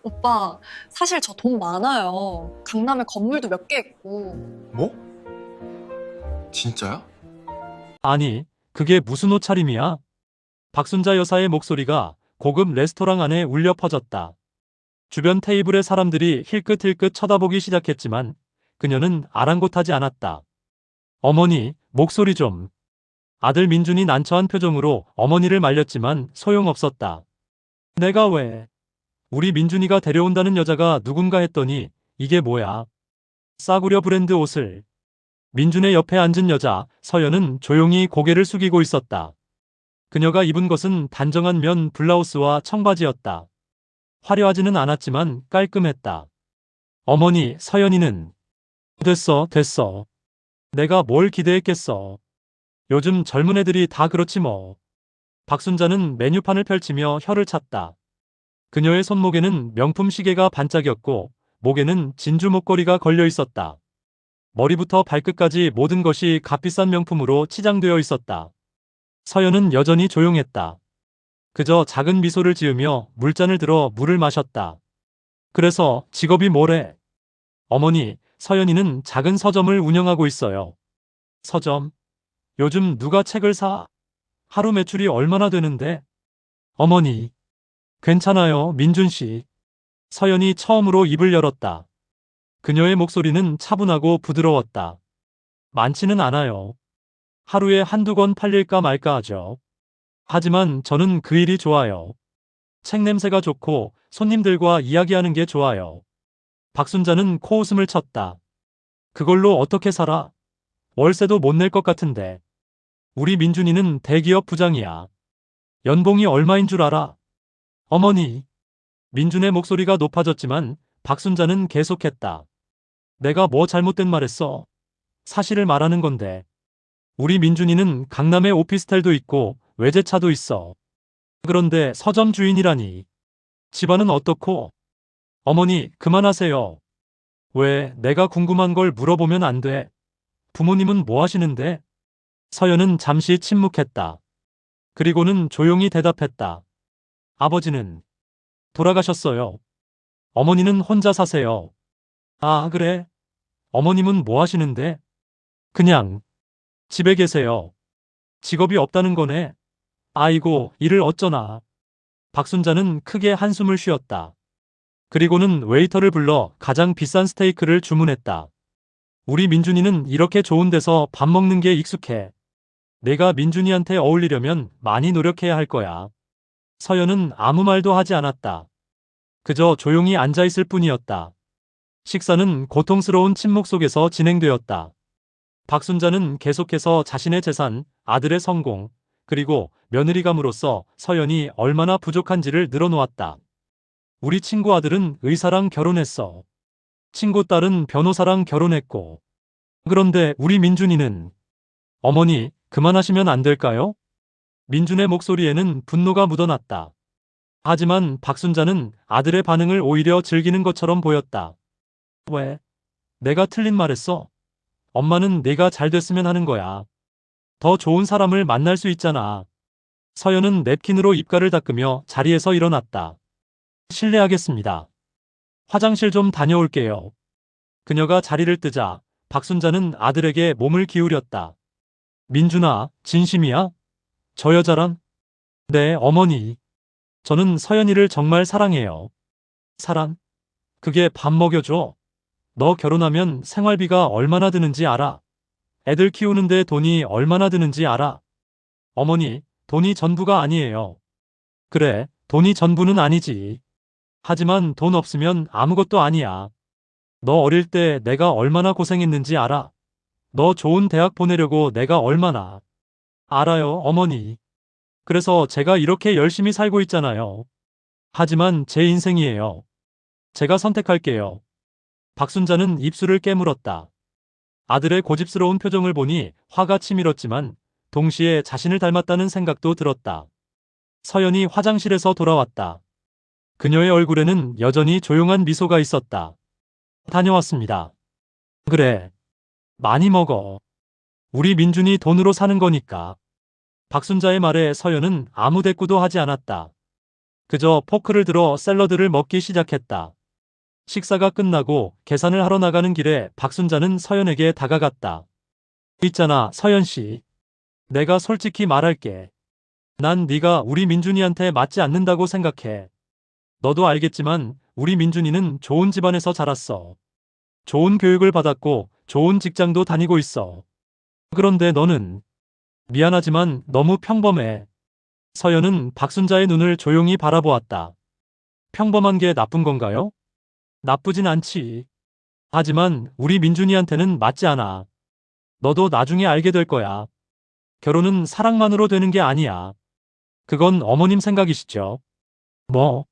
오빠, 사실 저 돈 많아요. 강남에 건물도 몇 개 있고. 뭐? 진짜야? 아니, 그게 무슨 옷차림이야? 박순자 여사의 목소리가 고급 레스토랑 안에 울려 퍼졌다. 주변 테이블의 사람들이 힐끗힐끗 쳐다보기 시작했지만 그녀는 아랑곳하지 않았다. 어머니, 목소리 좀. 아들 민준이 난처한 표정으로 어머니를 말렸지만 소용없었다. 내가 왜? 우리 민준이가 데려온다는 여자가 누군가 했더니 이게 뭐야? 싸구려 브랜드 옷을. 민준의 옆에 앉은 여자, 서연은 조용히 고개를 숙이고 있었다. 그녀가 입은 것은 단정한 면 블라우스와 청바지였다. 화려하지는 않았지만 깔끔했다. 어머니, 서연이는 됐어, 됐어. 내가 뭘 기대했겠어. 요즘 젊은 애들이 다 그렇지 뭐. 박순자는 메뉴판을 펼치며 혀를 찼다. 그녀의 손목에는 명품 시계가 반짝였고 목에는 진주 목걸이가 걸려 있었다. 머리부터 발끝까지 모든 것이 값비싼 명품으로 치장되어 있었다. 서연은 여전히 조용했다. 그저 작은 미소를 지으며 물잔을 들어 물을 마셨다. 그래서 직업이 뭐래? 어머니, 서연이는 작은 서점을 운영하고 있어요. 서점? 요즘 누가 책을 사? 하루 매출이 얼마나 되는데? 어머니, 괜찮아요, 민준 씨. 서연이 처음으로 입을 열었다. 그녀의 목소리는 차분하고 부드러웠다. 많지는 않아요. 하루에 한두 권 팔릴까 말까 하죠. 하지만 저는 그 일이 좋아요. 책 냄새가 좋고 손님들과 이야기하는 게 좋아요. 박순자는 코웃음을 쳤다. 그걸로 어떻게 살아? 월세도 못 낼 것 같은데. 우리 민준이는 대기업 부장이야. 연봉이 얼마인 줄 알아? 어머니. 민준의 목소리가 높아졌지만 박순자는 계속했다. 내가 뭐 잘못된 말했어? 사실을 말하는 건데. 우리 민준이는 강남에 오피스텔도 있고 외제차도 있어. 그런데 서점 주인이라니. 집안은 어떻고? 어머니, 그만하세요. 왜 내가 궁금한 걸 물어보면 안 돼? 부모님은 뭐 하시는데? 서연은 잠시 침묵했다. 그리고는 조용히 대답했다. 아버지는 돌아가셨어요. 어머니는 혼자 사세요. 아, 그래? 어머님은 뭐 하시는데? 그냥 집에 계세요. 직업이 없다는 거네. 아이고, 일을 어쩌나. 박순자는 크게 한숨을 쉬었다. 그리고는 웨이터를 불러 가장 비싼 스테이크를 주문했다. 우리 민준이는 이렇게 좋은 데서 밥 먹는 게 익숙해. 내가 민준이한테 어울리려면 많이 노력해야 할 거야. 서연은 아무 말도 하지 않았다. 그저 조용히 앉아있을 뿐이었다. 식사는 고통스러운 침묵 속에서 진행되었다. 박순자는 계속해서 자신의 재산, 아들의 성공, 그리고 며느리감으로써 서연이 얼마나 부족한지를 늘어놓았다. 우리 친구 아들은 의사랑 결혼했어. 친구 딸은 변호사랑 결혼했고. 그런데 우리 민준이는 어머니, 그만하시면 안 될까요? 민준의 목소리에는 분노가 묻어났다. 하지만 박순자는 아들의 반응을 오히려 즐기는 것처럼 보였다. 왜? 내가 틀린 말했어? 엄마는 내가 잘 됐으면 하는 거야. 더 좋은 사람을 만날 수 있잖아. 서연은 냅킨으로 입가를 닦으며 자리에서 일어났다. 실례하겠습니다. 화장실 좀 다녀올게요. 그녀가 자리를 뜨자 박순자는 아들에게 몸을 기울였다. 민준아, 진심이야? 저 여자랑? 네, 어머니. 저는 서연이를 정말 사랑해요. 사랑? 그게 밥 먹여줘. 너 결혼하면 생활비가 얼마나 드는지 알아? 애들 키우는데 돈이 얼마나 드는지 알아? 어머니, 돈이 전부가 아니에요. 그래, 돈이 전부는 아니지. 하지만 돈 없으면 아무것도 아니야. 너 어릴 때 내가 얼마나 고생했는지 알아? 너 좋은 대학 보내려고 내가 얼마나. 알아요, 어머니. 그래서 제가 이렇게 열심히 살고 있잖아요. 하지만 제 인생이에요. 제가 선택할게요. 박순자는 입술을 깨물었다. 아들의 고집스러운 표정을 보니 화가 치밀었지만 동시에 자신을 닮았다는 생각도 들었다. 서연이 화장실에서 돌아왔다. 그녀의 얼굴에는 여전히 조용한 미소가 있었다. 다녀왔습니다. 그래. 많이 먹어. 우리 민준이 돈으로 사는 거니까. 박순자의 말에 서연은 아무 대꾸도 하지 않았다. 그저 포크를 들어 샐러드를 먹기 시작했다. 식사가 끝나고 계산을 하러 나가는 길에 박순자는 서연에게 다가갔다. 있잖아, 서연 씨. 내가 솔직히 말할게. 난 네가 우리 민준이한테 맞지 않는다고 생각해. 너도 알겠지만 우리 민준이는 좋은 집안에서 자랐어. 좋은 교육을 받았고 좋은 직장도 다니고 있어. 그런데 너는 미안하지만 너무 평범해. 서연은 박순자의 눈을 조용히 바라보았다. 평범한 게 나쁜 건가요? 나쁘진 않지. 하지만 우리 민준이한테는 맞지 않아. 너도 나중에 알게 될 거야. 결혼은 사랑만으로 되는 게 아니야. 그건 어머님 생각이시죠? 뭐?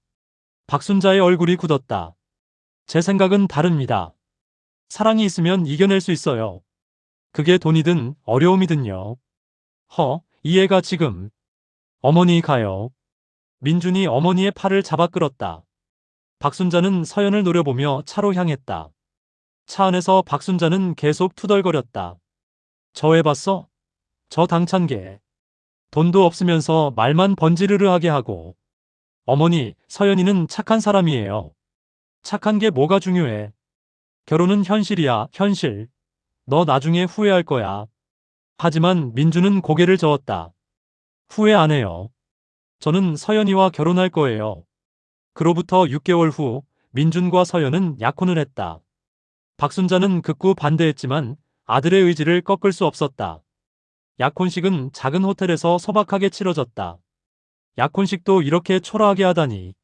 박순자의 얼굴이 굳었다. 제 생각은 다릅니다. 사랑이 있으면 이겨낼 수 있어요. 그게 돈이든 어려움이든요. 이해가 지금. 어머니 가요. 민준이 어머니의 팔을 잡아 끌었다. 박순자는 서연을 노려보며 차로 향했다. 차 안에서 박순자는 계속 투덜거렸다. 저 해봤어? 저 당찬게. 돈도 없으면서 말만 번지르르하게 하고. 어머니, 서연이는 착한 사람이에요. 착한 게 뭐가 중요해. 결혼은 현실이야, 현실. 너 나중에 후회할 거야. 하지만 민주는 고개를 저었다. 후회 안 해요. 저는 서연이와 결혼할 거예요. 그로부터 6개월 후 민준과 서연은 약혼을 했다. 박순자는 극구 반대했지만 아들의 의지를 꺾을 수 없었다. 약혼식은 작은 호텔에서 소박하게 치러졌다. 약혼식도 이렇게 초라하게 하다니.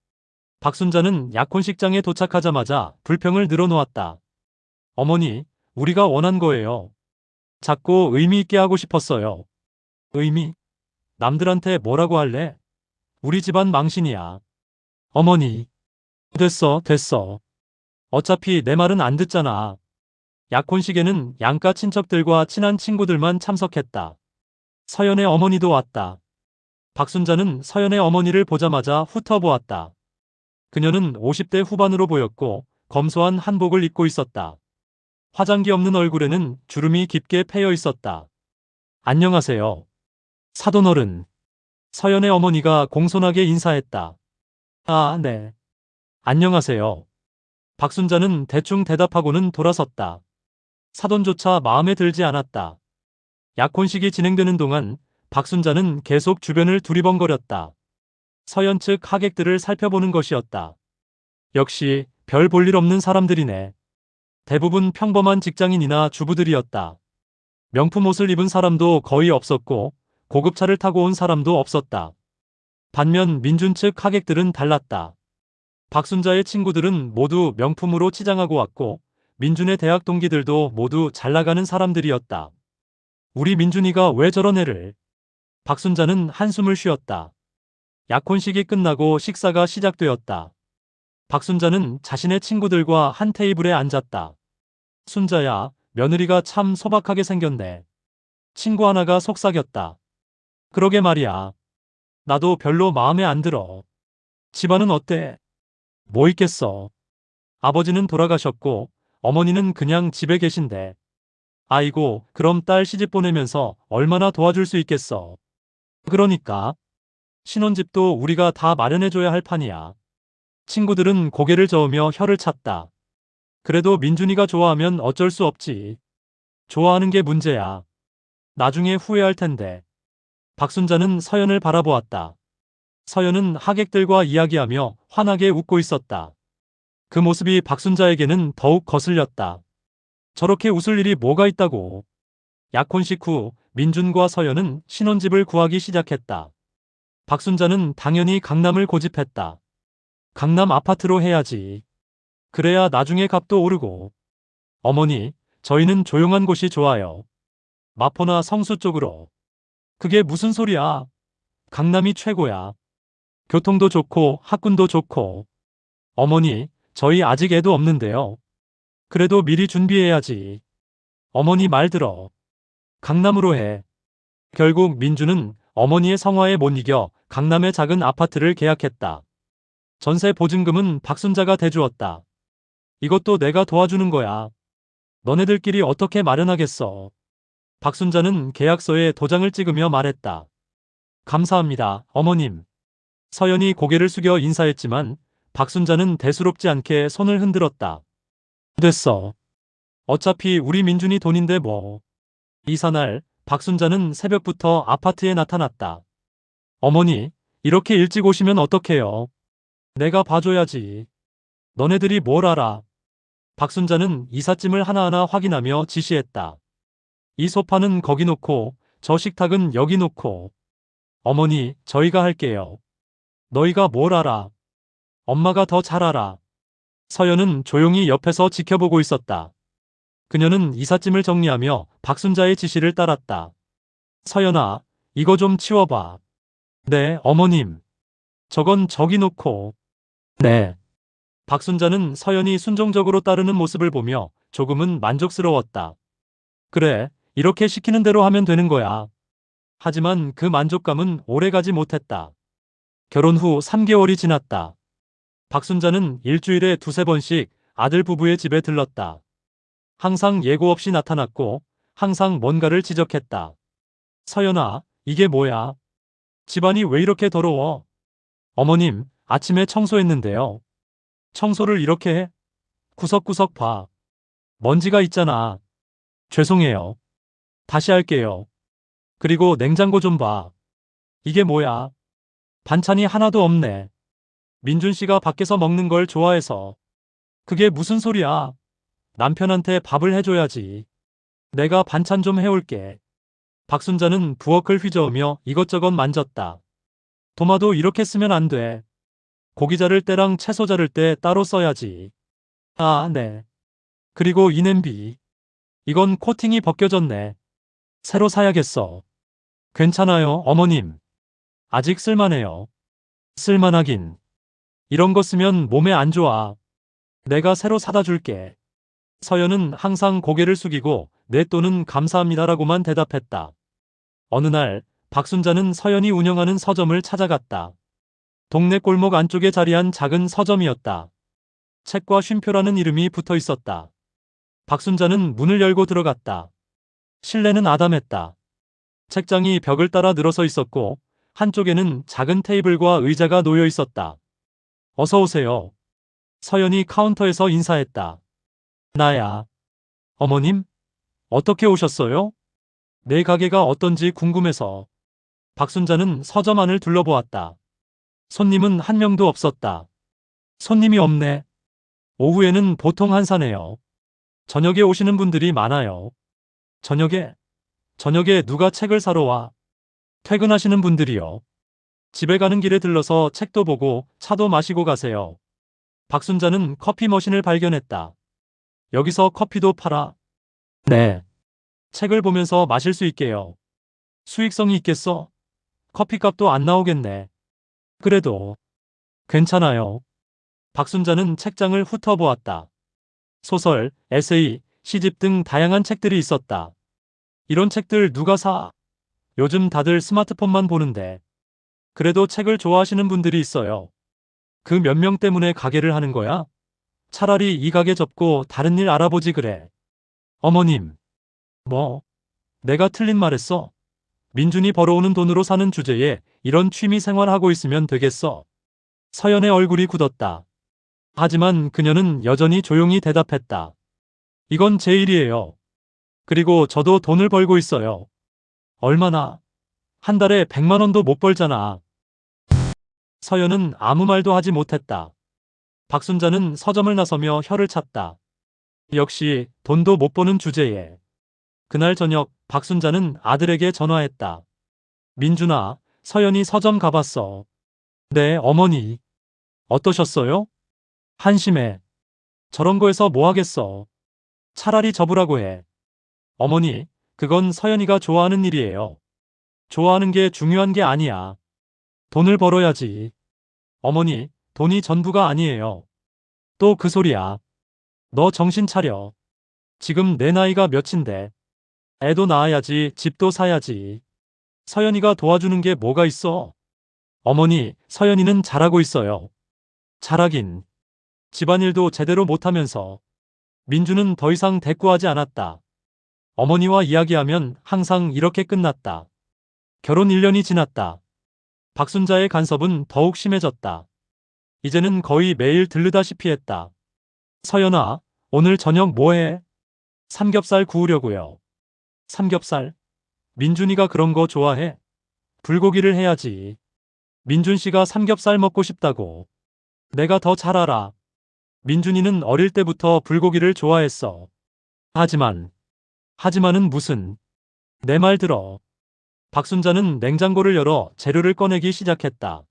박순자는 약혼식장에 도착하자마자 불평을 늘어놓았다. 어머니, 우리가 원한 거예요. 작고 의미 있게 하고 싶었어요. 의미? 남들한테 뭐라고 할래? 우리 집안 망신이야. 어머니. 됐어. 어차피 내 말은 안 듣잖아. 약혼식에는 양가 친척들과 친한 친구들만 참석했다. 서연의 어머니도 왔다. 박순자는 서연의 어머니를 보자마자 훑어보았다. 그녀는 50대 후반으로 보였고 검소한 한복을 입고 있었다. 화장기 없는 얼굴에는 주름이 깊게 패여 있었다. 안녕하세요. 사돈어른. 서연의 어머니가 공손하게 인사했다. 아, 네. 안녕하세요. 박순자는 대충 대답하고는 돌아섰다. 사돈조차 마음에 들지 않았다. 약혼식이 진행되는 동안 박순자는 계속 주변을 두리번거렸다. 서연 측 하객들을 살펴보는 것이었다. 역시 별 볼 일 없는 사람들이네. 대부분 평범한 직장인이나 주부들이었다. 명품 옷을 입은 사람도 거의 없었고 고급차를 타고 온 사람도 없었다. 반면 민준 측 하객들은 달랐다. 박순자의 친구들은 모두 명품으로 치장하고 왔고 민준의 대학 동기들도 모두 잘나가는 사람들이었다. 우리 민준이가 왜 저런 애를? 박순자는 한숨을 쉬었다. 약혼식이 끝나고 식사가 시작되었다. 박순자는 자신의 친구들과 한 테이블에 앉았다. 순자야, 며느리가 참 소박하게 생겼네. 친구 하나가 속삭였다. 그러게 말이야. 나도 별로 마음에 안 들어. 집안은 어때? 뭐 있겠어. 아버지는 돌아가셨고 어머니는 그냥 집에 계신데. 아이고, 그럼 딸 시집 보내면서 얼마나 도와줄 수 있겠어. 그러니까. 신혼집도 우리가 다 마련해줘야 할 판이야. 친구들은 고개를 저으며 혀를 찼다. 그래도 민준이가 좋아하면 어쩔 수 없지. 좋아하는 게 문제야. 나중에 후회할 텐데. 박순자는 서연을 바라보았다. 서연은 하객들과 이야기하며 환하게 웃고 있었다. 그 모습이 박순자에게는 더욱 거슬렸다. 저렇게 웃을 일이 뭐가 있다고. 약혼식 후 민준과 서연은 신혼집을 구하기 시작했다. 박순자는 당연히 강남을 고집했다. 강남 아파트로 해야지. 그래야 나중에 값도 오르고. 어머니, 저희는 조용한 곳이 좋아요. 마포나 성수 쪽으로. 그게 무슨 소리야. 강남이 최고야. 교통도 좋고 학군도 좋고. 어머니, 저희 아직 애도 없는데요. 그래도 미리 준비해야지. 어머니 말 들어. 강남으로 해. 결국 민주는 어머니의 성화에 못 이겨 강남의 작은 아파트를 계약했다. 전세 보증금은 박순자가 대주었다. 이것도 내가 도와주는 거야. 너네들끼리 어떻게 마련하겠어. 박순자는 계약서에 도장을 찍으며 말했다. 감사합니다, 어머님. 서연이 고개를 숙여 인사했지만 박순자는 대수롭지 않게 손을 흔들었다. 됐어. 어차피 우리 민준이 돈인데 뭐. 이사날 박순자는 새벽부터 아파트에 나타났다. 어머니, 이렇게 일찍 오시면 어떡해요? 내가 봐줘야지. 너네들이 뭘 알아? 박순자는 이삿짐을 하나하나 확인하며 지시했다. 이 소파는 거기 놓고 저 식탁은 여기 놓고. 어머니, 저희가 할게요. 너희가 뭘 알아? 엄마가 더 잘 알아. 서연은 조용히 옆에서 지켜보고 있었다. 그녀는 이삿짐을 정리하며 박순자의 지시를 따랐다. 서연아, 이거 좀 치워봐. 네, 어머님. 저건 저기 놓고. 네. 박순자는 서연이 순종적으로 따르는 모습을 보며 조금은 만족스러웠다. 그래, 이렇게 시키는 대로 하면 되는 거야. 하지만 그 만족감은 오래가지 못했다. 결혼 후 3개월이 지났다. 박순자는 일주일에 두세 번씩 아들 부부의 집에 들렀다. 항상 예고 없이 나타났고 항상 뭔가를 지적했다. 서연아, 이게 뭐야? 집안이 왜 이렇게 더러워? 어머님, 아침에 청소했는데요. 청소를 이렇게 해? 구석구석 봐. 먼지가 있잖아. 죄송해요. 다시 할게요. 그리고 냉장고 좀 봐. 이게 뭐야? 반찬이 하나도 없네. 민준 씨가 밖에서 먹는 걸 좋아해서. 그게 무슨 소리야? 남편한테 밥을 해줘야지. 내가 반찬 좀 해올게. 박순자는 부엌을 휘저으며 이것저것 만졌다. 도마도 이렇게 쓰면 안 돼. 고기 자를 때랑 채소 자를 때 따로 써야지. 아, 네. 그리고 이 냄비. 이건 코팅이 벗겨졌네. 새로 사야겠어. 괜찮아요, 어머님. 아직 쓸만해요. 쓸만하긴. 이런 거 쓰면 몸에 안 좋아. 내가 새로 사다 줄게. 서연은 항상 고개를 숙이고 내 또는 감사합니다라고만 대답했다. 어느 날 박순자는 서연이 운영하는 서점을 찾아갔다. 동네 골목 안쪽에 자리한 작은 서점이었다. 책과 쉼표라는 이름이 붙어 있었다. 박순자는 문을 열고 들어갔다. 실내는 아담했다. 책장이 벽을 따라 늘어서 있었고 한쪽에는 작은 테이블과 의자가 놓여 있었다. 어서 오세요. 서연이 카운터에서 인사했다. 나야. 어머님? 어떻게 오셨어요? 내 가게가 어떤지 궁금해서. 박순자는 서점 안을 둘러보았다. 손님은 한 명도 없었다. 손님이 없네. 오후에는 보통 한산해요. 저녁에 오시는 분들이 많아요. 저녁에? 저녁에 누가 책을 사러 와? 퇴근하시는 분들이요. 집에 가는 길에 들러서 책도 보고 차도 마시고 가세요. 박순자는 커피 머신을 발견했다. 여기서 커피도 팔아? 네. 책을 보면서 마실 수 있게요. 수익성이 있겠어? 커피값도 안 나오겠네. 그래도 괜찮아요. 박순자는 책장을 훑어보았다. 소설, 에세이, 시집 등 다양한 책들이 있었다. 이런 책들 누가 사? 요즘 다들 스마트폰만 보는데. 그래도 책을 좋아하시는 분들이 있어요. 그 몇 명 때문에 가게를 하는 거야? 차라리 이 가게 접고 다른 일 알아보지 그래. 어머님. 뭐? 내가 틀린 말했어? 민준이 벌어오는 돈으로 사는 주제에 이런 취미 생활하고 있으면 되겠어. 서연의 얼굴이 굳었다. 하지만 그녀는 여전히 조용히 대답했다. 이건 제 일이에요. 그리고 저도 돈을 벌고 있어요. 얼마나? 한 달에 100만 원도 못 벌잖아. 서연은 아무 말도 하지 못했다. 박순자는 서점을 나서며 혀를 찼다. 역시 돈도 못 버는 주제에. 그날 저녁 박순자는 아들에게 전화했다. 민준아, 서연이 서점 가봤어. 네, 어머니. 어떠셨어요? 한심해. 저런 거에서 뭐 하겠어. 차라리 접으라고 해. 어머니, 그건 서연이가 좋아하는 일이에요. 좋아하는 게 중요한 게 아니야. 돈을 벌어야지. 어머니, 돈이 전부가 아니에요. 또 그 소리야. 너 정신 차려. 지금 내 나이가 몇인데. 애도 낳아야지, 집도 사야지. 서연이가 도와주는 게 뭐가 있어? 어머니, 서연이는 잘하고 있어요. 잘하긴. 집안일도 제대로 못하면서. 민주는 더 이상 대꾸하지 않았다. 어머니와 이야기하면 항상 이렇게 끝났다. 결혼 1년이 지났다. 박순자의 간섭은 더욱 심해졌다. 이제는 거의 매일 들르다시피 했다. 서연아, 오늘 저녁 뭐 해? 삼겹살 구우려고요. 삼겹살? 민준이가 그런 거 좋아해? 불고기를 해야지. 민준 씨가 삼겹살 먹고 싶다고. 내가 더 잘 알아. 민준이는 어릴 때부터 불고기를 좋아했어. 하지만은 무슨. 내 말 들어. 박순자는 냉장고를 열어 재료를 꺼내기 시작했다.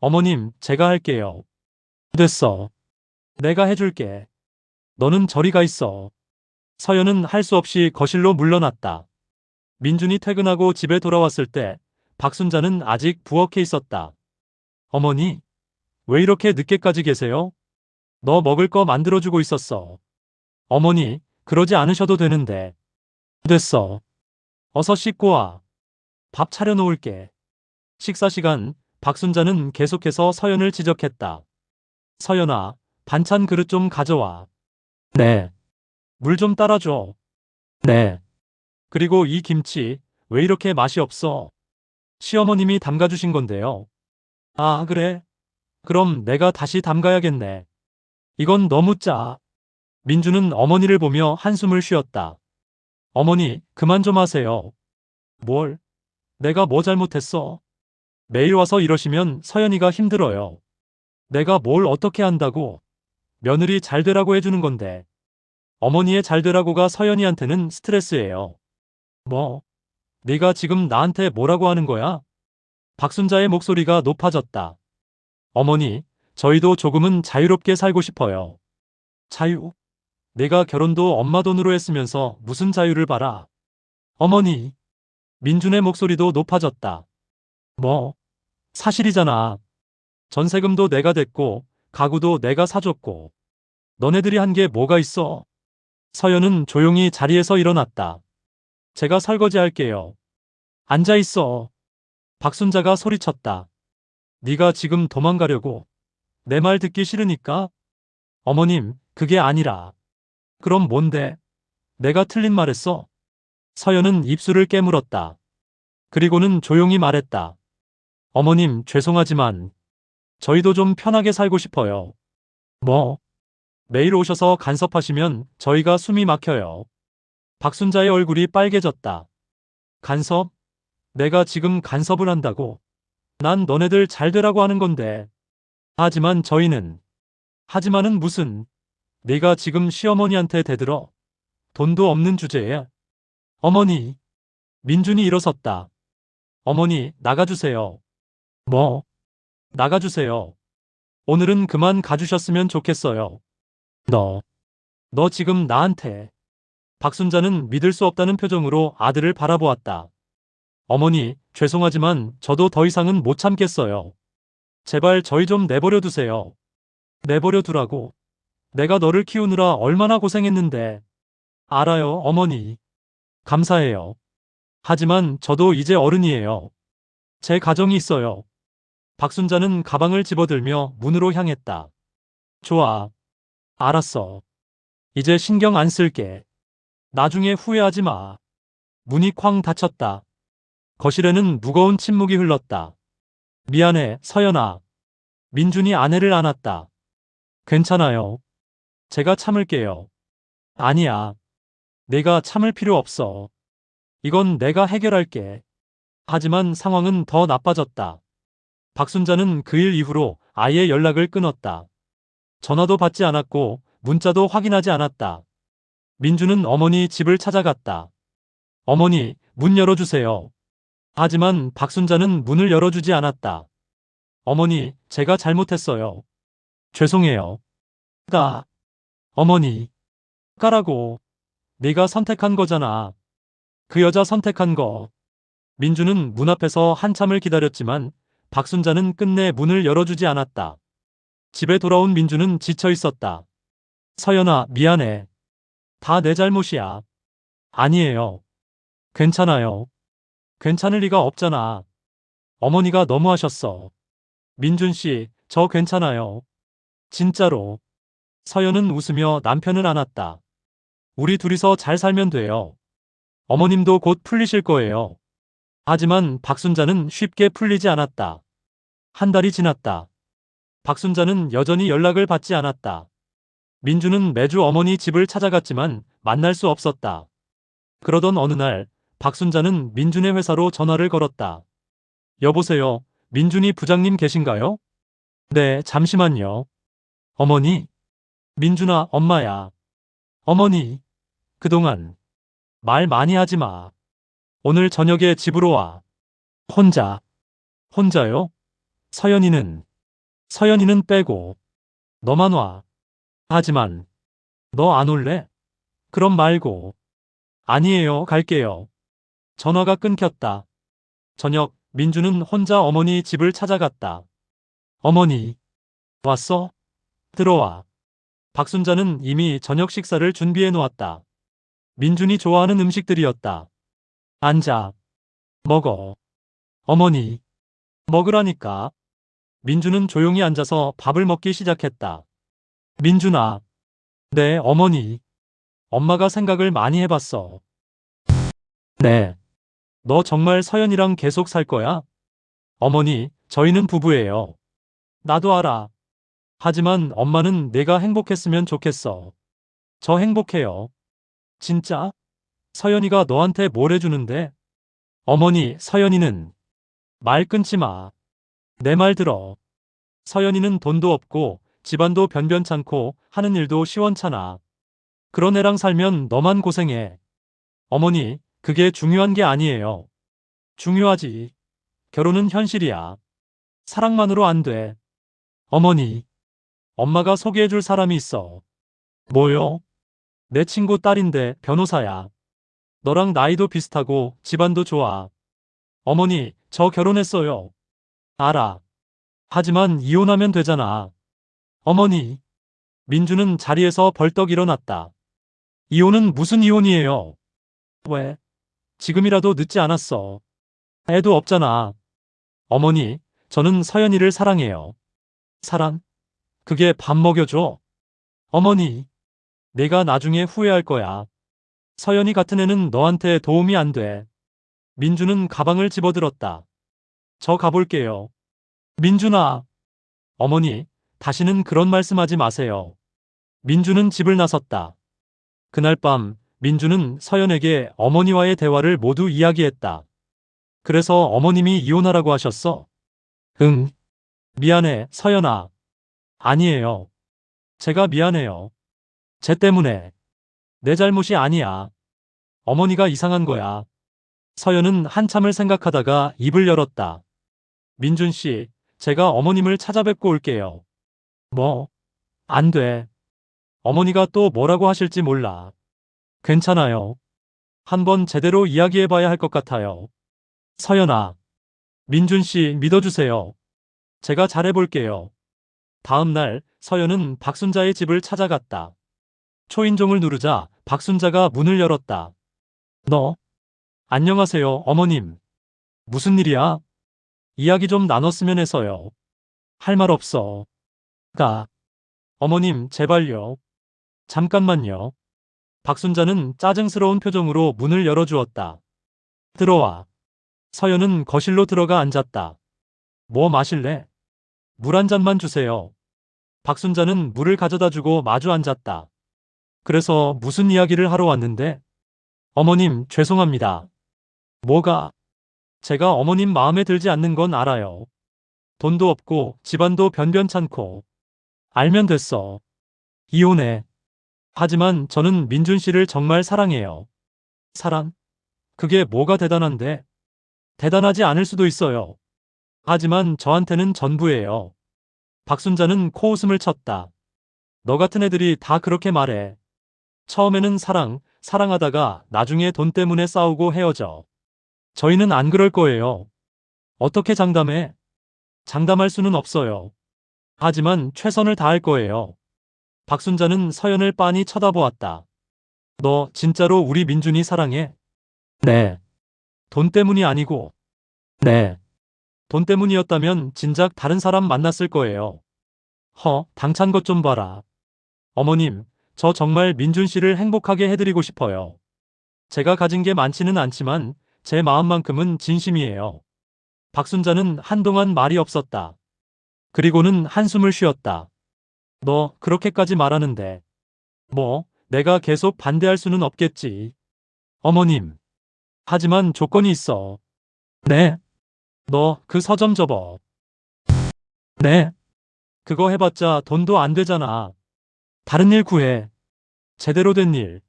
어머님, 제가 할게요. 됐어. 내가 해줄게. 너는 저리 가 있어. 서연은 할 수 없이 거실로 물러났다. 민준이 퇴근하고 집에 돌아왔을 때 박순자는 아직 부엌에 있었다. 어머니, 왜 이렇게 늦게까지 계세요? 너 먹을 거 만들어주고 있었어. 어머니, 그러지 않으셔도 되는데. 됐어. 어서 씻고 와. 밥 차려놓을게. 식사 시간, 박순자는 계속해서 서연을 지적했다. 서연아, 반찬 그릇 좀 가져와. 네. 물 좀 따라줘. 네. 그리고 이 김치, 왜 이렇게 맛이 없어? 시어머님이 담가주신 건데요. 아, 그래? 그럼 내가 다시 담가야겠네. 이건 너무 짜. 민주는 어머니를 보며 한숨을 쉬었다. 어머니, 그만 좀 하세요. 뭘? 내가 뭐 잘못했어? 매일 와서 이러시면 서연이가 힘들어요. 내가 뭘 어떻게 한다고? 며느리 잘 되라고 해주는 건데. 어머니의 잘 되라고가 서연이한테는 스트레스예요. 뭐? 네가 지금 나한테 뭐라고 하는 거야? 박순자의 목소리가 높아졌다. 어머니, 저희도 조금은 자유롭게 살고 싶어요. 자유? 내가 결혼도 엄마 돈으로 했으면서 무슨 자유를 바라? 어머니. 민준의 목소리도 높아졌다. 뭐? 사실이잖아. 전세금도 내가 댔고, 가구도 내가 사줬고. 너네들이 한 게 뭐가 있어? 서연은 조용히 자리에서 일어났다. 제가 설거지 할게요. 앉아 있어. 박순자가 소리쳤다. 네가 지금 도망가려고. 내 말 듣기 싫으니까? 어머님, 그게 아니라. 그럼 뭔데? 내가 틀린 말했어? 서연은 입술을 깨물었다. 그리고는 조용히 말했다. 어머님, 죄송하지만 저희도 좀 편하게 살고 싶어요. 뭐? 매일 오셔서 간섭하시면 저희가 숨이 막혀요. 박순자의 얼굴이 빨개졌다. 간섭? 내가 지금 간섭을 한다고? 난 너네들 잘 되라고 하는 건데. 하지만은 무슨. 네가 지금 시어머니한테 대들어. 돈도 없는 주제에. 어머니. 민준이 일어섰다. 어머니, 나가주세요. 뭐? 나가주세요. 오늘은 그만 가주셨으면 좋겠어요. 너. 너 지금 나한테. 박순자는 믿을 수 없다는 표정으로 아들을 바라보았다. 어머니, 죄송하지만 저도 더 이상은 못 참겠어요. 제발 저희 좀 내버려 두세요. 내버려 두라고. 내가 너를 키우느라 얼마나 고생했는데. 알아요, 어머니. 감사해요. 하지만 저도 이제 어른이에요. 제 가정이 있어요. 박순자는 가방을 집어들며 문으로 향했다. 좋아. 알았어. 이제 신경 안 쓸게. 나중에 후회하지 마. 문이 쾅 닫혔다. 거실에는 무거운 침묵이 흘렀다. 미안해, 서연아. 민준이 아내를 안았다. 괜찮아요. 제가 참을게요. 아니야. 내가 참을 필요 없어. 이건 내가 해결할게. 하지만 상황은 더 나빠졌다. 박순자는 그 일 이후로 아예 연락을 끊었다. 전화도 받지 않았고 문자도 확인하지 않았다. 민주는 어머니 집을 찾아갔다. 어머니, 문 열어주세요. 하지만 박순자는 문을 열어주지 않았다. 어머니, 제가 잘못했어요. 죄송해요. 어머니. 까라고. 네가 선택한 거잖아. 그 여자 선택한 거. 민주는 문 앞에서 한참을 기다렸지만 박순자는 끝내 문을 열어주지 않았다. 집에 돌아온 민주는 지쳐 있었다. 서연아, 미안해. 다 내 잘못이야. 아니에요. 괜찮아요. 괜찮을 리가 없잖아. 어머니가 너무하셨어. 민준 씨, 저 괜찮아요. 진짜로. 서연은 웃으며 남편을 안았다. 우리 둘이서 잘 살면 돼요. 어머님도 곧 풀리실 거예요. 하지만 박순자는 쉽게 풀리지 않았다. 한 달이 지났다. 박순자는 여전히 연락을 받지 않았다. 민주는 매주 어머니 집을 찾아갔지만 만날 수 없었다. 그러던 어느 날 박순자는 민준의 회사로 전화를 걸었다. 여보세요, 민준이 부장님 계신가요? 네, 잠시만요. 어머니? 민준아, 엄마야. 어머니, 그동안 말 많이 하지 마. 오늘 저녁에 집으로 와. 혼자. 혼자요? 서연이는? 서연이는 빼고. 너만 와. 하지만 너 안 올래? 그럼 말고. 아니에요, 갈게요. 전화가 끊겼다. 저녁, 민주는 혼자 어머니 집을 찾아갔다. 어머니, 왔어? 들어와. 박순자는 이미 저녁 식사를 준비해 놓았다. 민준이 좋아하는 음식들이었다. 앉아. 먹어. 어머니, 먹으라니까. 민주는 조용히 앉아서 밥을 먹기 시작했다. 민준아. 네, 어머니. 엄마가 생각을 많이 해봤어. 네. 너 정말 서연이랑 계속 살 거야? 어머니, 저희는 부부예요. 나도 알아. 하지만 엄마는 내가 행복했으면 좋겠어. 저 행복해요. 진짜? 서연이가 너한테 뭘 해주는데? 어머니, 서연이는 말 끊지 마. 내 말 들어. 서연이는 돈도 없고 집안도 변변찮고 하는 일도 시원찮아. 그런 애랑 살면 너만 고생해. 어머니, 그게 중요한 게 아니에요. 중요하지. 결혼은 현실이야. 사랑만으로 안 돼. 어머니, 엄마가 소개해줄 사람이 있어. 뭐요? 내 친구 딸인데 변호사야. 너랑 나이도 비슷하고 집안도 좋아. 어머니, 저 결혼했어요. 알아. 하지만 이혼하면 되잖아. 어머니. 민주는 자리에서 벌떡 일어났다. 이혼은 무슨 이혼이에요? 왜? 지금이라도 늦지 않았어. 애도 없잖아. 어머니, 저는 서연이를 사랑해요. 사랑? 그게 밥 먹여줘? 어머니, 내가 나중에 후회할 거야. 서연이 같은 애는 너한테 도움이 안 돼. 민주는 가방을 집어들었다. 저 가볼게요. 민준아. 어머니, 다시는 그런 말씀하지 마세요. 민주는 집을 나섰다. 그날 밤, 민주는 서연에게 어머니와의 대화를 모두 이야기했다. 그래서 어머님이 이혼하라고 하셨어? 응. 미안해, 서연아. 아니에요. 제가 미안해요. 쟤 때문에. 내 잘못이 아니야. 어머니가 이상한 거야. 서연은 한참을 생각하다가 입을 열었다. 민준 씨, 제가 어머님을 찾아뵙고 올게요. 뭐? 안 돼. 어머니가 또 뭐라고 하실지 몰라. 괜찮아요. 한번 제대로 이야기해봐야 할 것 같아요. 서연아. 민준 씨 믿어주세요. 제가 잘해볼게요. 다음 날 서연은 박순자의 집을 찾아갔다. 초인종을 누르자 박순자가 문을 열었다. 너? 안녕하세요, 어머님. 무슨 일이야? 이야기 좀 나눴으면 해서요. 할 말 없어. 가. 어머님, 제발요. 잠깐만요. 박순자는 짜증스러운 표정으로 문을 열어주었다. 들어와. 서연은 거실로 들어가 앉았다. 뭐 마실래? 물 한 잔만 주세요. 박순자는 물을 가져다 주고 마주 앉았다. 그래서 무슨 이야기를 하러 왔는데? 어머님, 죄송합니다. 뭐가? 제가 어머님 마음에 들지 않는 건 알아요. 돈도 없고 집안도 변변찮고. 알면 됐어. 이혼해. 하지만 저는 민준 씨를 정말 사랑해요. 사랑? 그게 뭐가 대단한데? 대단하지 않을 수도 있어요. 하지만 저한테는 전부예요. 박순자는 코웃음을 쳤다. 너 같은 애들이 다 그렇게 말해. 처음에는 사랑하다가 나중에 돈 때문에 싸우고 헤어져. 저희는 안 그럴 거예요. 어떻게 장담해? 장담할 수는 없어요. 하지만 최선을 다할 거예요. 박순자는 서연을 빤히 쳐다보았다. 너 진짜로 우리 민준이 사랑해? 네. 돈 때문이 아니고. 네. 돈 때문이었다면 진작 다른 사람 만났을 거예요. 당찬 것 좀 봐라. 어머님, 저 정말 민준 씨를 행복하게 해드리고 싶어요. 제가 가진 게 많지는 않지만 제 마음만큼은 진심이에요. 박순자는 한동안 말이 없었다. 그리고는 한숨을 쉬었다. 너 그렇게까지 말하는데. 뭐, 내가 계속 반대할 수는 없겠지. 어머님. 하지만 조건이 있어. 네? 너 그 서점 접어. 네? 그거 해봤자 돈도 안 되잖아. 다른 일 구해. 제대로 된 일.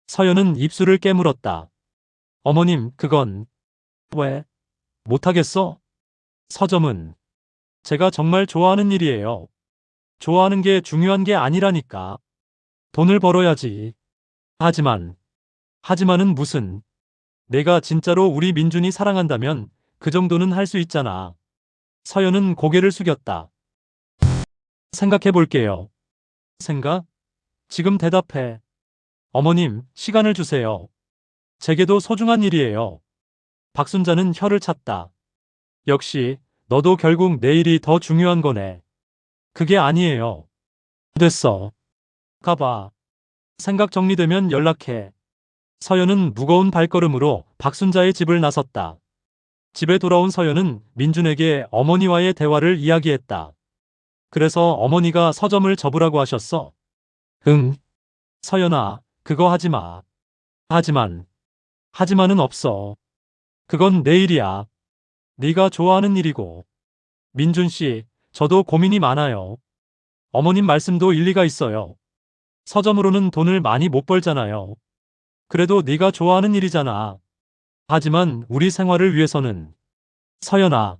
서연은 입술을 깨물었다. 어머님, 그건. 왜? 못하겠어? 서점은 제가 정말 좋아하는 일이에요. 좋아하는 게 중요한 게 아니라니까. 돈을 벌어야지. 하지만은 무슨. 내가 진짜로 우리 민준이 사랑한다면 그 정도는 할 수 있잖아. 서연은 고개를 숙였다. 생각해 볼게요. 생각? 지금 대답해. 어머님, 시간을 주세요. 제게도 소중한 일이에요. 박순자는 혀를 찼다. 역시, 너도 결국 내 일이 더 중요한 거네. 그게 아니에요. 됐어. 가봐. 생각 정리되면 연락해. 서연은 무거운 발걸음으로 박순자의 집을 나섰다. 집에 돌아온 서연은 민준에게 어머니와의 대화를 이야기했다. 그래서 어머니가 서점을 접으라고 하셨어? 응. 서연아, 그거 하지 마. 하지만은 없어. 그건 내 일이야. 네가 좋아하는 일이고. 민준 씨, 저도 고민이 많아요. 어머님 말씀도 일리가 있어요. 서점으로는 돈을 많이 못 벌잖아요. 그래도 네가 좋아하는 일이잖아. 하지만 우리 생활을 위해서는. 서연아.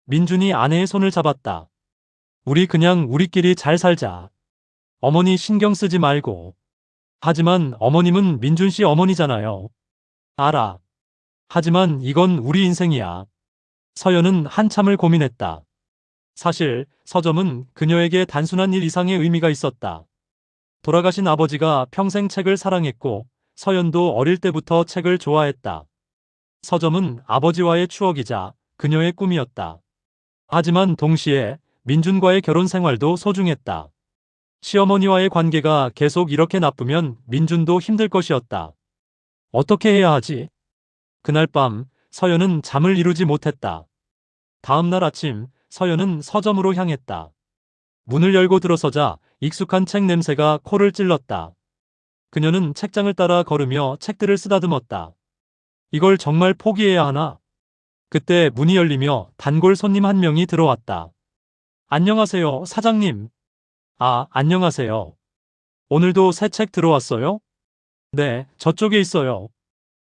민준이 아내의 손을 잡았다. 우리 그냥 우리끼리 잘 살자. 어머니 신경 쓰지 말고. 하지만 어머님은 민준 씨 어머니잖아요. 알아. 하지만 이건 우리 인생이야. 서연은 한참을 고민했다. 사실 서점은 그녀에게 단순한 일 이상의 의미가 있었다. 돌아가신 아버지가 평생 책을 사랑했고 서연도 어릴 때부터 책을 좋아했다. 서점은 아버지와의 추억이자 그녀의 꿈이었다. 하지만 동시에 민준과의 결혼 생활도 소중했다. 시어머니와의 관계가 계속 이렇게 나쁘면 민준도 힘들 것이었다. 어떻게 해야 하지? 그날 밤 서연은 잠을 이루지 못했다. 다음 날 아침 서연은 서점으로 향했다. 문을 열고 들어서자 익숙한 책 냄새가 코를 찔렀다. 그녀는 책장을 따라 걸으며 책들을 쓰다듬었다. 이걸 정말 포기해야 하나? 그때 문이 열리며 단골 손님 한 명이 들어왔다. 안녕하세요, 사장님. 아, 안녕하세요. 오늘도 새 책 들어왔어요? 네, 저쪽에 있어요.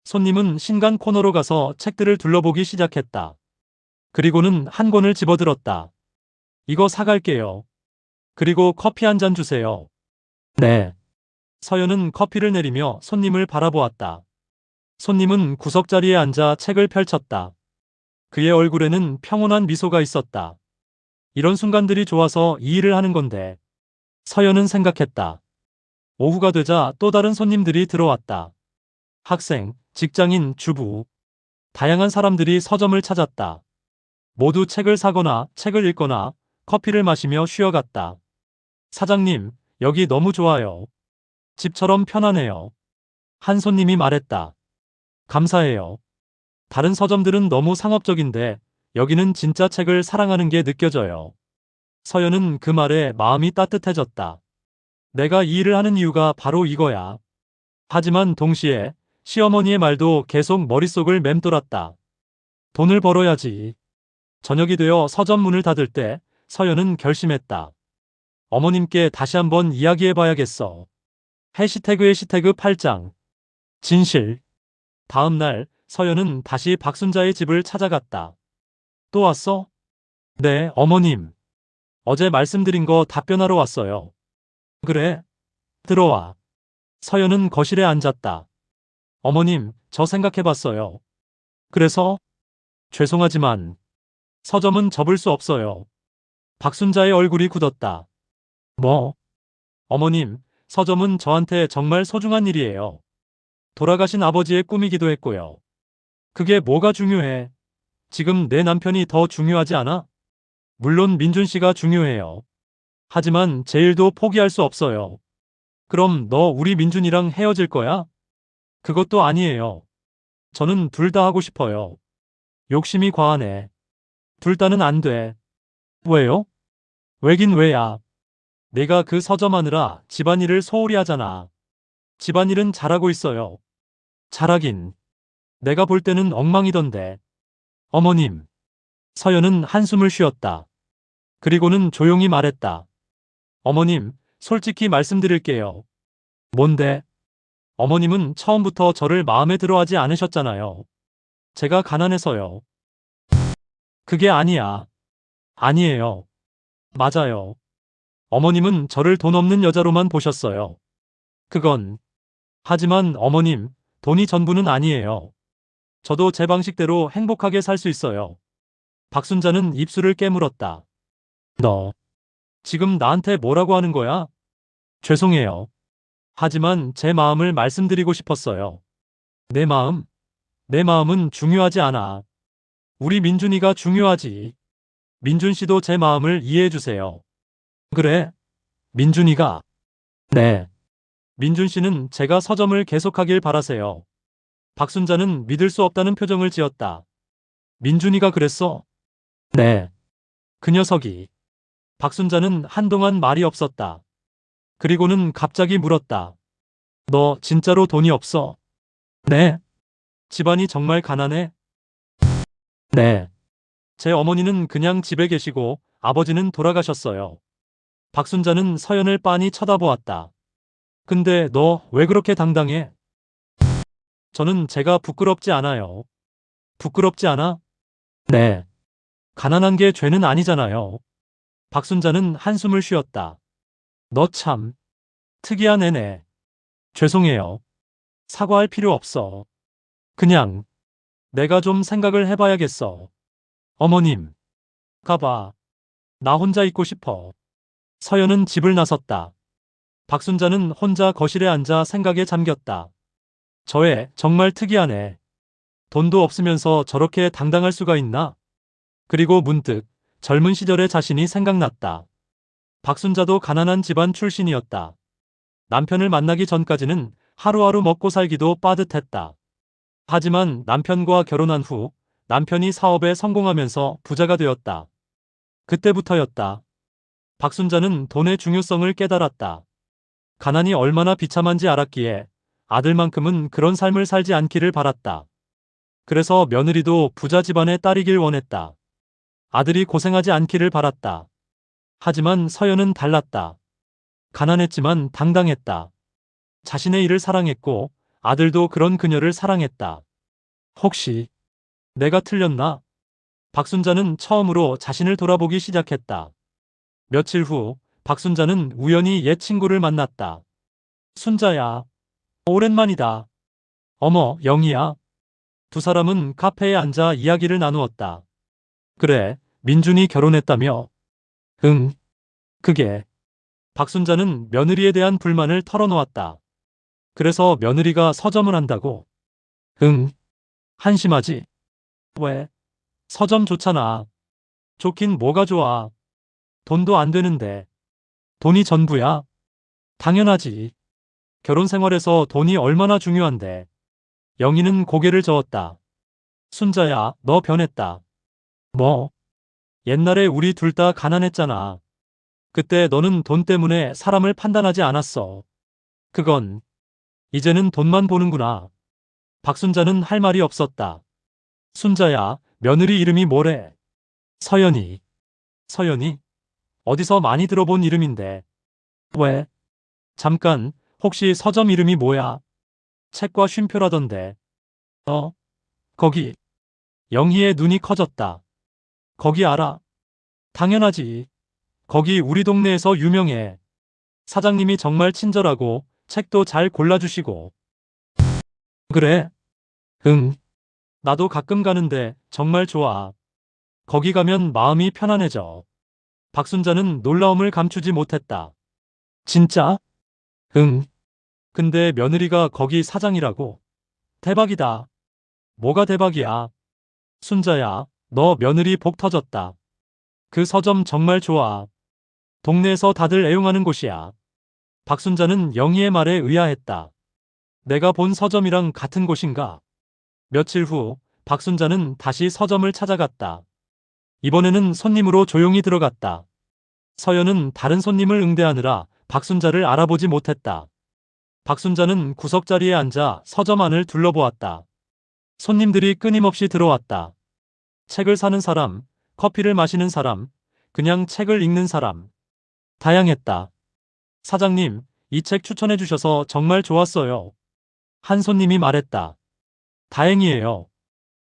손님은 신간 코너로 가서 책들을 둘러보기 시작했다. 그리고는 한 권을 집어들었다. 이거 사갈게요. 그리고 커피 한 잔 주세요. 네. 서연은 커피를 내리며 손님을 바라보았다. 손님은 구석자리에 앉아 책을 펼쳤다. 그의 얼굴에는 평온한 미소가 있었다. 이런 순간들이 좋아서 이 일을 하는 건데. 서연은 생각했다. 오후가 되자 또 다른 손님들이 들어왔다. 학생, 직장인, 주부. 다양한 사람들이 서점을 찾았다. 모두 책을 사거나 책을 읽거나 커피를 마시며 쉬어갔다. 사장님, 여기 너무 좋아요. 집처럼 편하네요. 한 손님이 말했다. 감사해요. 다른 서점들은 너무 상업적인데 여기는 진짜 책을 사랑하는 게 느껴져요. 서연은 그 말에 마음이 따뜻해졌다. 내가 이 일을 하는 이유가 바로 이거야. 하지만 동시에 시어머니의 말도 계속 머릿속을 맴돌았다. 돈을 벌어야지. 저녁이 되어 서점 문을 닫을 때 서연은 결심했다. 어머님께 다시 한번 이야기해봐야겠어. 해시태그 8장. 진실. 다음 날 서연은 다시 박순자의 집을 찾아갔다. 또 왔어? 네, 어머님. 어제 말씀드린 거 답변하러 왔어요. 그래? 들어와. 서연은 거실에 앉았다. 어머님, 저 생각해봤어요. 그래서? 죄송하지만 서점은 접을 수 없어요. 박순자의 얼굴이 굳었다. 뭐? 어머님, 서점은 저한테 정말 소중한 일이에요. 돌아가신 아버지의 꿈이기도 했고요. 그게 뭐가 중요해? 지금 내 남편이 더 중요하지 않아? 물론 민준 씨가 중요해요. 하지만 제 일도 포기할 수 없어요. 그럼 너 우리 민준이랑 헤어질 거야? 그것도 아니에요. 저는 둘 다 하고 싶어요. 욕심이 과하네. 둘 다는 안 돼. 왜요? 왜긴 왜야. 내가 그 서점하느라 집안일을 소홀히 하잖아. 집안일은 잘하고 있어요. 잘하긴. 내가 볼 때는 엉망이던데. 어머님. 서연은 한숨을 쉬었다. 그리고는 조용히 말했다. 어머님, 솔직히 말씀드릴게요. 뭔데? 어머님은 처음부터 저를 마음에 들어 하지 않으셨잖아요. 제가 가난해서요. 그게 아니야. 아니에요. 맞아요. 어머님은 저를 돈 없는 여자로만 보셨어요. 그건. 하지만 어머님, 돈이 전부는 아니에요. 저도 제 방식대로 행복하게 살 수 있어요. 박순자는 입술을 깨물었다. 너, 지금 나한테 뭐라고 하는 거야? 죄송해요. 하지만 제 마음을 말씀드리고 싶었어요. 내 마음? 내 마음은 중요하지 않아. 우리 민준이가 중요하지. 민준 씨도 제 마음을 이해해 주세요. 그래? 민준이가? 네. 민준 씨는 제가 서점을 계속하길 바라세요. 박순자는 믿을 수 없다는 표정을 지었다. 민준이가 그랬어? 네. 그 녀석이. 박순자는 한동안 말이 없었다. 그리고는 갑자기 물었다. 너 진짜로 돈이 없어? 네. 집안이 정말 가난해? 네. 제 어머니는 그냥 집에 계시고 아버지는 돌아가셨어요. 박순자는 서연을 빤히 쳐다보았다. 근데 너 왜 그렇게 당당해? 저는 제가 부끄럽지 않아요. 부끄럽지 않아? 네. 가난한 게 죄는 아니잖아요. 박순자는 한숨을 쉬었다. 너 참 특이한 애네. 죄송해요. 사과할 필요 없어. 그냥 내가 좀 생각을 해봐야겠어. 어머님, 가봐. 나 혼자 있고 싶어. 서연은 집을 나섰다. 박순자는 혼자 거실에 앉아 생각에 잠겼다. 저 애 정말 특이하네. 돈도 없으면서 저렇게 당당할 수가 있나? 그리고 문득 젊은 시절의 자신이 생각났다. 박순자도 가난한 집안 출신이었다. 남편을 만나기 전까지는 하루하루 먹고 살기도 빠듯했다. 하지만 남편과 결혼한 후 남편이 사업에 성공하면서 부자가 되었다. 그때부터였다. 박순자는 돈의 중요성을 깨달았다. 가난이 얼마나 비참한지 알았기에 아들만큼은 그런 삶을 살지 않기를 바랐다. 그래서 며느리도 부자 집안의 딸이길 원했다. 아들이 고생하지 않기를 바랐다. 하지만 서연은 달랐다. 가난했지만 당당했다. 자신의 일을 사랑했고 아들도 그런 그녀를 사랑했다. 혹시 내가 틀렸나? 박순자는 처음으로 자신을 돌아보기 시작했다. 며칠 후 박순자는 우연히 옛 친구를 만났다. 순자야, 오랜만이다. 어머, 영희야. 두 사람은 카페에 앉아 이야기를 나누었다. 그래, 민준이 결혼했다며? 응, 그게. 박순자는 며느리에 대한 불만을 털어놓았다. 그래서 며느리가 서점을 한다고? 응, 한심하지? 왜? 서점 좋잖아. 좋긴 뭐가 좋아. 돈도 안 되는데. 돈이 전부야? 당연하지. 결혼 생활에서 돈이 얼마나 중요한데. 영희는 고개를 저었다. 순자야, 너 변했다. 뭐? 옛날에 우리 둘 다 가난했잖아. 그때 너는 돈 때문에 사람을 판단하지 않았어. 그건 이제는 돈만 보는구나. 박순자는 할 말이 없었다. 순자야, 며느리 이름이 뭐래? 서연이. 서연이? 어디서 많이 들어본 이름인데. 왜? 잠깐, 혹시 서점 이름이 뭐야? 책과 쉼표라던데. 어? 거기. 영희의 눈이 커졌다. 거기 알아? 당연하지. 거기 우리 동네에서 유명해. 사장님이 정말 친절하고 책도 잘 골라주시고. 그래? 응. 나도 가끔 가는데 정말 좋아. 거기 가면 마음이 편안해져. 박순자는 놀라움을 감추지 못했다. 진짜? 응. 근데 며느리가 거기 사장이라고? 대박이다. 뭐가 대박이야? 순자야, 너 며느리 복 터졌다. 그 서점 정말 좋아. 동네에서 다들 애용하는 곳이야. 박순자는 영희의 말에 의아했다. 내가 본 서점이랑 같은 곳인가? 며칠 후 박순자는 다시 서점을 찾아갔다. 이번에는 손님으로 조용히 들어갔다. 서연은 다른 손님을 응대하느라 박순자를 알아보지 못했다. 박순자는 구석자리에 앉아 서점 안을 둘러보았다. 손님들이 끊임없이 들어왔다. 책을 사는 사람, 커피를 마시는 사람, 그냥 책을 읽는 사람. 다양했다. 사장님, 이 책 추천해 주셔서 정말 좋았어요. 한 손님이 말했다. 다행이에요.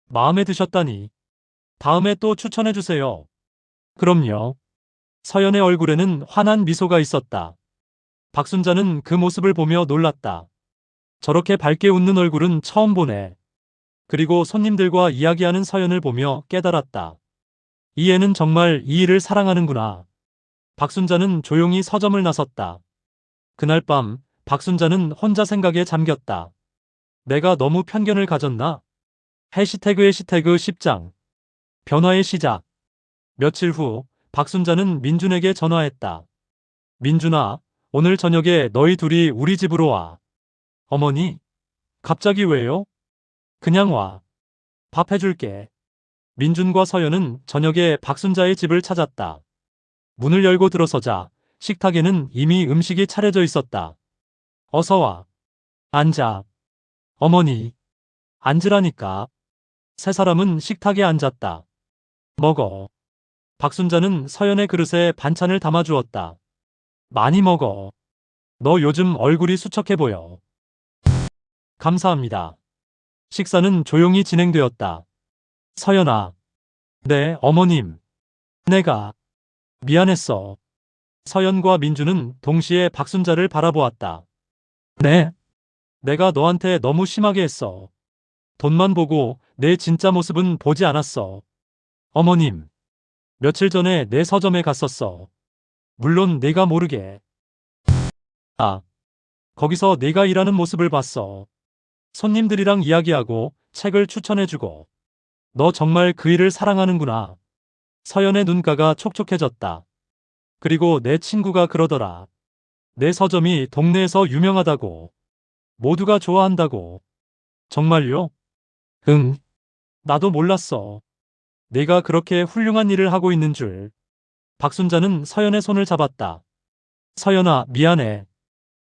마음에 드셨다니. 다음에 또 추천해 주세요. 그럼요. 서연의 얼굴에는 환한 미소가 있었다. 박순자는 그 모습을 보며 놀랐다. 저렇게 밝게 웃는 얼굴은 처음 보네. 그리고 손님들과 이야기하는 서연을 보며 깨달았다. 이 애는 정말 이 일을 사랑하는구나. 박순자는 조용히 서점을 나섰다. 그날 밤 박순자는 혼자 생각에 잠겼다. 내가 너무 편견을 가졌나? 해시태그의 시태그 10장. 변화의 시작. 며칠 후 박순자는 민준에게 전화했다. 민준아, 오늘 저녁에 너희 둘이 우리 집으로 와. 어머니? 갑자기 왜요? 그냥 와. 밥 해줄게. 민준과 서연은 저녁에 박순자의 집을 찾았다. 문을 열고 들어서자 식탁에는 이미 음식이 차려져 있었다. 어서 와. 앉아. 어머니. 앉으라니까. 세 사람은 식탁에 앉았다. 먹어. 박순자는 서연의 그릇에 반찬을 담아주었다. 많이 먹어. 너 요즘 얼굴이 수척해 보여. 감사합니다. 식사는 조용히 진행되었다. 서연아. 네, 어머님. 내가 미안했어. 서연과 민주는 동시에 박순자를 바라보았다. 네. 내가 너한테 너무 심하게 했어. 돈만 보고 내 진짜 모습은 보지 않았어. 어머님. 며칠 전에 내 서점에 갔었어. 물론 내가 모르게. 아. 거기서 내가 일하는 모습을 봤어. 손님들이랑 이야기하고 책을 추천해주고. 너 정말 그 일을 사랑하는구나. 서연의 눈가가 촉촉해졌다. 그리고 내 친구가 그러더라. 내 서점이 동네에서 유명하다고. 모두가 좋아한다고. 정말요? 응. 나도 몰랐어. 내가 그렇게 훌륭한 일을 하고 있는 줄. 박순자는 서연의 손을 잡았다. 서연아, 미안해.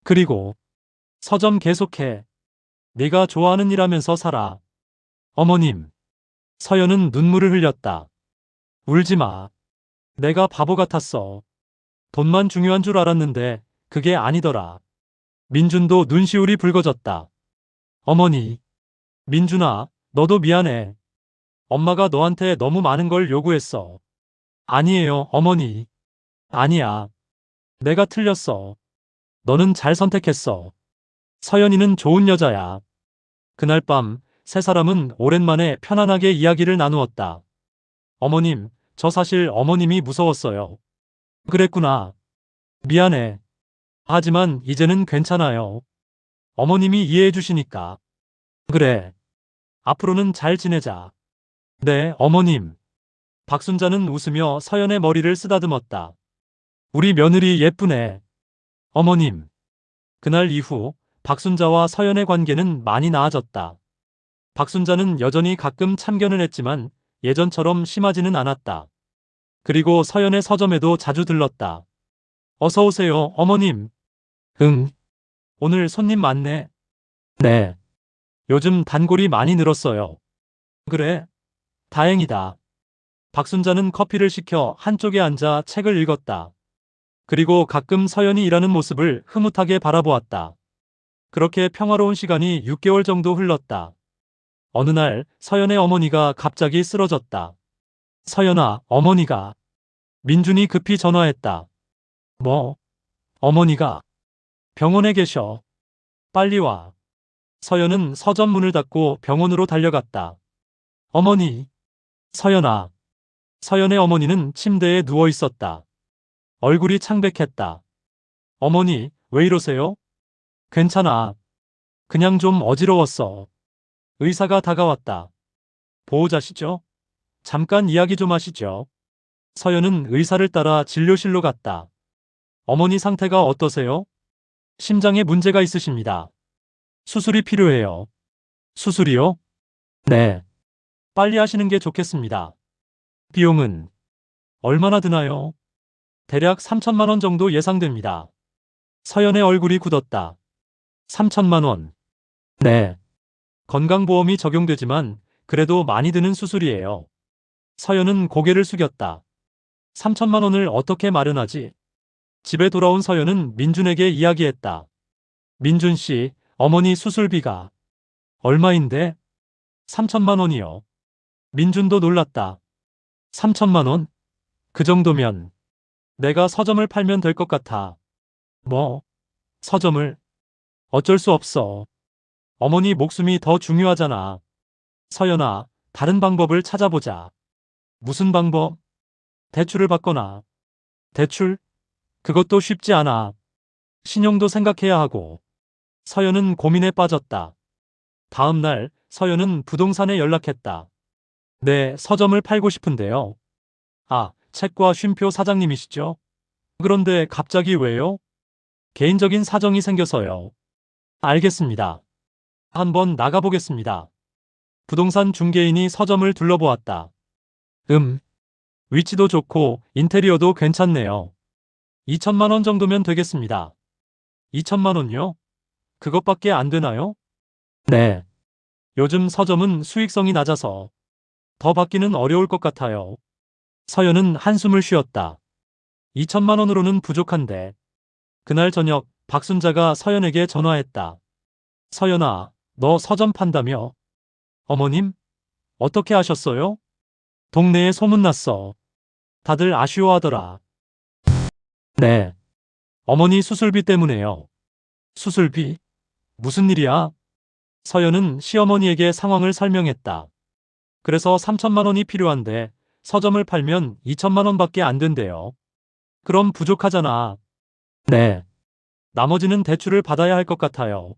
그리고 서점 계속해. 네가 좋아하는 일 하면서 살아. 어머님. 서연은 눈물을 흘렸다. 울지 마. 내가 바보 같았어. 돈만 중요한 줄 알았는데 그게 아니더라. 민준도 눈시울이 붉어졌다. 어머니. 민준아, 너도 미안해. 엄마가 너한테 너무 많은 걸 요구했어. 아니에요, 어머니. 아니야. 내가 틀렸어. 너는 잘 선택했어. 서연이는 좋은 여자야. 그날 밤 세 사람은 오랜만에 편안하게 이야기를 나누었다. 어머님, 저 사실 어머님이 무서웠어요. 그랬구나. 미안해. 하지만 이제는 괜찮아요. 어머님이 이해해 주시니까. 그래. 앞으로는 잘 지내자. 네, 어머님. 박순자는 웃으며 서연의 머리를 쓰다듬었다. 우리 며느리 예쁘네. 어머님. 그날 이후 박순자와 서연의 관계는 많이 나아졌다. 박순자는 여전히 가끔 참견을 했지만 예전처럼 심하지는 않았다. 그리고 서연의 서점에도 자주 들렀다. 어서 오세요, 어머님. 응. 오늘 손님 많네. 네. 요즘 단골이 많이 늘었어요. 그래? 다행이다. 박순자는 커피를 시켜 한쪽에 앉아 책을 읽었다. 그리고 가끔 서연이 일하는 모습을 흐뭇하게 바라보았다. 그렇게 평화로운 시간이 6개월 정도 흘렀다. 어느 날 서연의 어머니가 갑자기 쓰러졌다. 서연아, 어머니가. 민준이 급히 전화했다. 뭐? 어머니가 병원에 계셔. 빨리 와. 서연은 서점 문을 닫고 병원으로 달려갔다. 어머니. 서연아. 서연의 어머니는 침대에 누워 있었다. 얼굴이 창백했다. 어머니, 왜 이러세요? 괜찮아. 그냥 좀 어지러웠어. 의사가 다가왔다. 보호자시죠? 잠깐 이야기 좀 하시죠. 서연은 의사를 따라 진료실로 갔다. 어머니 상태가 어떠세요? 심장에 문제가 있으십니다. 수술이 필요해요. 수술이요? 네. 빨리 하시는 게 좋겠습니다. 비용은 얼마나 드나요? 대략 3천만 원 정도 예상됩니다. 서연의 얼굴이 굳었다. 3천만 원. 네. 건강보험이 적용되지만 그래도 많이 드는 수술이에요. 서연은 고개를 숙였다. 3천만 원을 어떻게 마련하지? 집에 돌아온 서연은 민준에게 이야기했다. 민준 씨, 어머니 수술비가 얼마인데? 3천만 원이요. 민준도 놀랐다. 3천만 원? 그 정도면 내가 서점을 팔면 될 것 같아. 뭐? 서점을? 어쩔 수 없어. 어머니 목숨이 더 중요하잖아. 서연아, 다른 방법을 찾아보자. 무슨 방법? 대출을 받거나. 대출? 그것도 쉽지 않아. 신용도 생각해야 하고. 서연은 고민에 빠졌다. 다음 날 서연은 부동산에 연락했다. 네, 서점을 팔고 싶은데요. 아, 책과 쉼표 사장님이시죠? 그런데 갑자기 왜요? 개인적인 사정이 생겨서요. 알겠습니다. 한번 나가보겠습니다. 부동산 중개인이 서점을 둘러보았다. 위치도 좋고 인테리어도 괜찮네요. 2천만 원 정도면 되겠습니다. 2천만 원요? 그것밖에 안 되나요? 네. 요즘 서점은 수익성이 낮아서 더 받기는 어려울 것 같아요. 서연은 한숨을 쉬었다. 2천만 원으로는 부족한데. 그날 저녁 박순자가 서연에게 전화했다. 서연아, 너 서점 판다며? 어머님? 어떻게 아셨어요? 동네에 소문났어. 다들 아쉬워하더라. 네. 어머니 수술비 때문에요. 수술비? 무슨 일이야? 서연은 시어머니에게 상황을 설명했다. 그래서 3천만 원이 필요한데 서점을 팔면 2천만 원밖에 안 된대요. 그럼 부족하잖아. 네. 나머지는 대출을 받아야 할 것 같아요.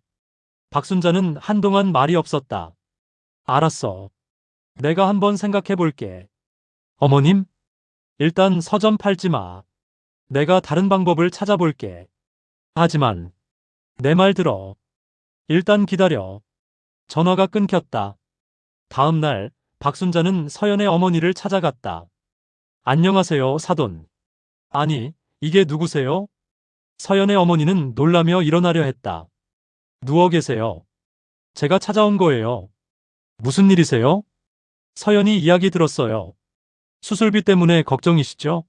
박순자는 한동안 말이 없었다. 알았어. 내가 한번 생각해 볼게. 어머님? 일단 서점 팔지 마. 내가 다른 방법을 찾아볼게. 하지만 내 말 들어. 일단 기다려. 전화가 끊겼다. 다음 날 박순자는 서연의 어머니를 찾아갔다. 안녕하세요, 사돈. 아니, 이게 누구세요? 서연의 어머니는 놀라며 일어나려 했다. 누워 계세요. 제가 찾아온 거예요. 무슨 일이세요? 서연이 이야기 들었어요. 수술비 때문에 걱정이시죠?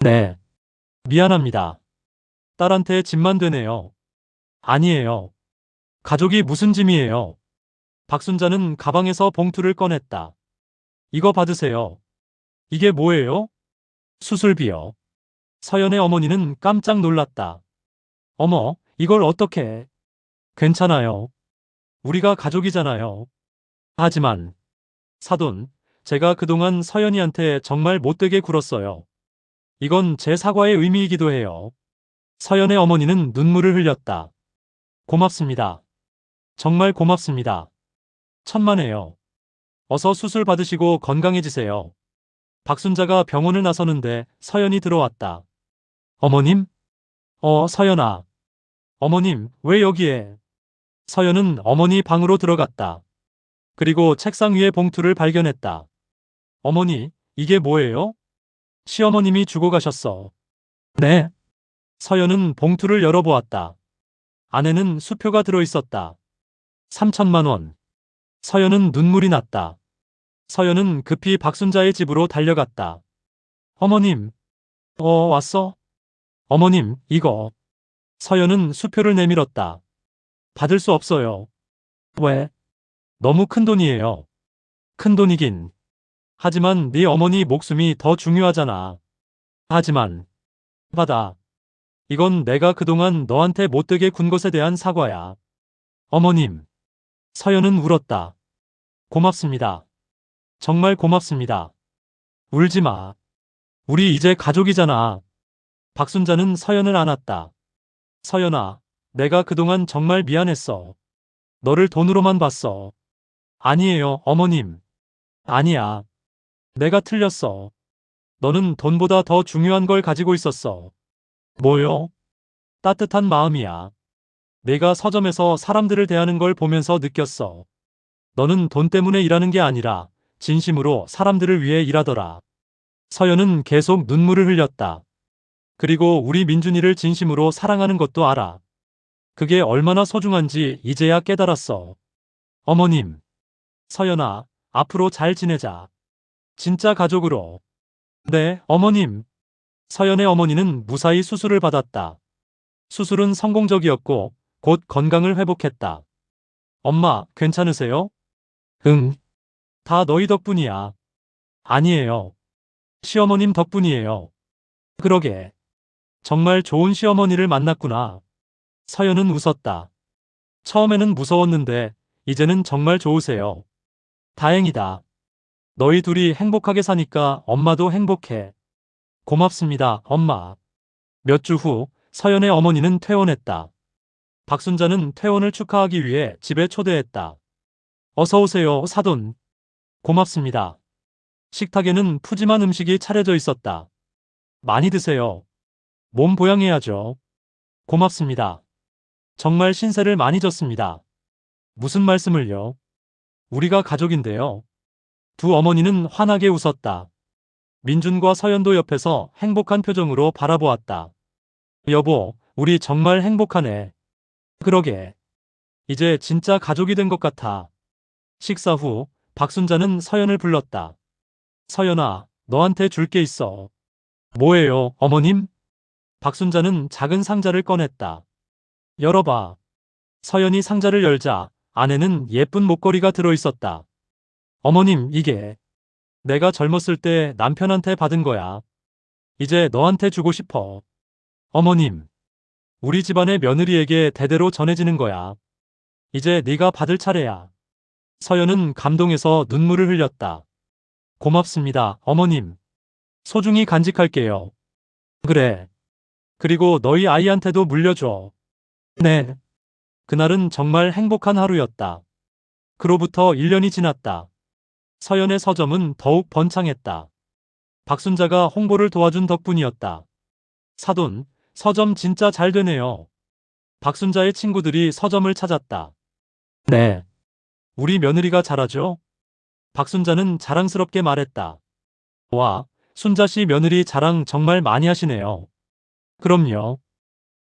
네. 미안합니다. 딸한테 짐만 되네요. 아니에요. 가족이 무슨 짐이에요? 박순자는 가방에서 봉투를 꺼냈다. 이거 받으세요. 이게 뭐예요? 수술비요. 서연의 어머니는 깜짝 놀랐다. 어머, 이걸 어떻게? 괜찮아요. 우리가 가족이잖아요. 하지만, 사돈, 제가 그동안 서연이한테 정말 못되게 굴었어요. 이건 제 사과의 의미이기도 해요. 서연의 어머니는 눈물을 흘렸다. 고맙습니다. 정말 고맙습니다. 천만에요. 어서 수술 받으시고 건강해지세요. 박순자가 병원을 나서는데 서연이 들어왔다. 어머님? 서연아. 어머님, 왜 여기에? 서연은 어머니 방으로 들어갔다. 그리고 책상 위에 봉투를 발견했다. 어머니, 이게 뭐예요? 시어머님이 주고 가셨어. 네. 서연은 봉투를 열어보았다. 안에는 수표가 들어있었다. 3천만 원. 서연은 눈물이 났다. 서연은 급히 박순자의 집으로 달려갔다. 어머님. 왔어? 어머님, 이거. 서연은 수표를 내밀었다. 받을 수 없어요. 왜? 너무 큰 돈이에요. 큰 돈이긴. 하지만 네 어머니 목숨이 더 중요하잖아. 하지만 받아. 이건 내가 그동안 너한테 못되게 군 것에 대한 사과야. 어머님. 서연은 울었다. 고맙습니다. 정말 고맙습니다. 울지 마. 우리 이제 가족이잖아. 박순자는 서연을 안았다. 서연아, 내가 그동안 정말 미안했어. 너를 돈으로만 봤어. 아니에요, 어머님. 아니야. 내가 틀렸어. 너는 돈보다 더 중요한 걸 가지고 있었어. 뭐요? 따뜻한 마음이야. 내가 서점에서 사람들을 대하는 걸 보면서 느꼈어. 너는 돈 때문에 일하는 게 아니라 진심으로 사람들을 위해 일하더라. 서연은 계속 눈물을 흘렸다. 그리고 우리 민준이를 진심으로 사랑하는 것도 알아. 그게 얼마나 소중한지 이제야 깨달았어. 어머님. 서연아, 앞으로 잘 지내자. 진짜 가족으로. 네, 어머님. 서연의 어머니는 무사히 수술을 받았다. 수술은 성공적이었고 곧 건강을 회복했다. 엄마, 괜찮으세요? 응. 다 너희 덕분이야. 아니에요. 시어머님 덕분이에요. 그러게. 정말 좋은 시어머니를 만났구나. 서연은 웃었다. 처음에는 무서웠는데 이제는 정말 좋으세요. 다행이다. 너희 둘이 행복하게 사니까 엄마도 행복해. 고맙습니다, 엄마. 몇 주 후 서연의 어머니는 퇴원했다. 박순자는 퇴원을 축하하기 위해 집에 초대했다. 어서 오세요, 사돈. 고맙습니다. 식탁에는 푸짐한 음식이 차려져 있었다. 많이 드세요. 몸 보양해야죠. 고맙습니다. 정말 신세를 많이 졌습니다. 무슨 말씀을요? 우리가 가족인데요. 두 어머니는 환하게 웃었다. 민준과 서연도 옆에서 행복한 표정으로 바라보았다. 여보, 우리 정말 행복하네. 그러게. 이제 진짜 가족이 된 것 같아. 식사 후 박순자는 서연을 불렀다. 서연아, 너한테 줄 게 있어. 뭐예요, 어머님? 박순자는 작은 상자를 꺼냈다. 열어봐. 서연이 상자를 열자 안에는 예쁜 목걸이가 들어있었다. 어머님, 이게 내가 젊었을 때 남편한테 받은 거야. 이제 너한테 주고 싶어. 어머님, 우리 집안의 며느리에게 대대로 전해지는 거야. 이제 네가 받을 차례야. 서연은 감동해서 눈물을 흘렸다. 고맙습니다, 어머님. 소중히 간직할게요. 그래. 그리고 너희 아이한테도 물려줘. 네. 그날은 정말 행복한 하루였다. 그로부터 1년이 지났다. 서연의 서점은 더욱 번창했다. 박순자가 홍보를 도와준 덕분이었다. 사돈, 서점 진짜 잘 되네요. 박순자의 친구들이 서점을 찾았다. 네. 우리 며느리가 잘하죠? 박순자는 자랑스럽게 말했다. 와, 순자 씨 며느리 자랑 정말 많이 하시네요. 그럼요.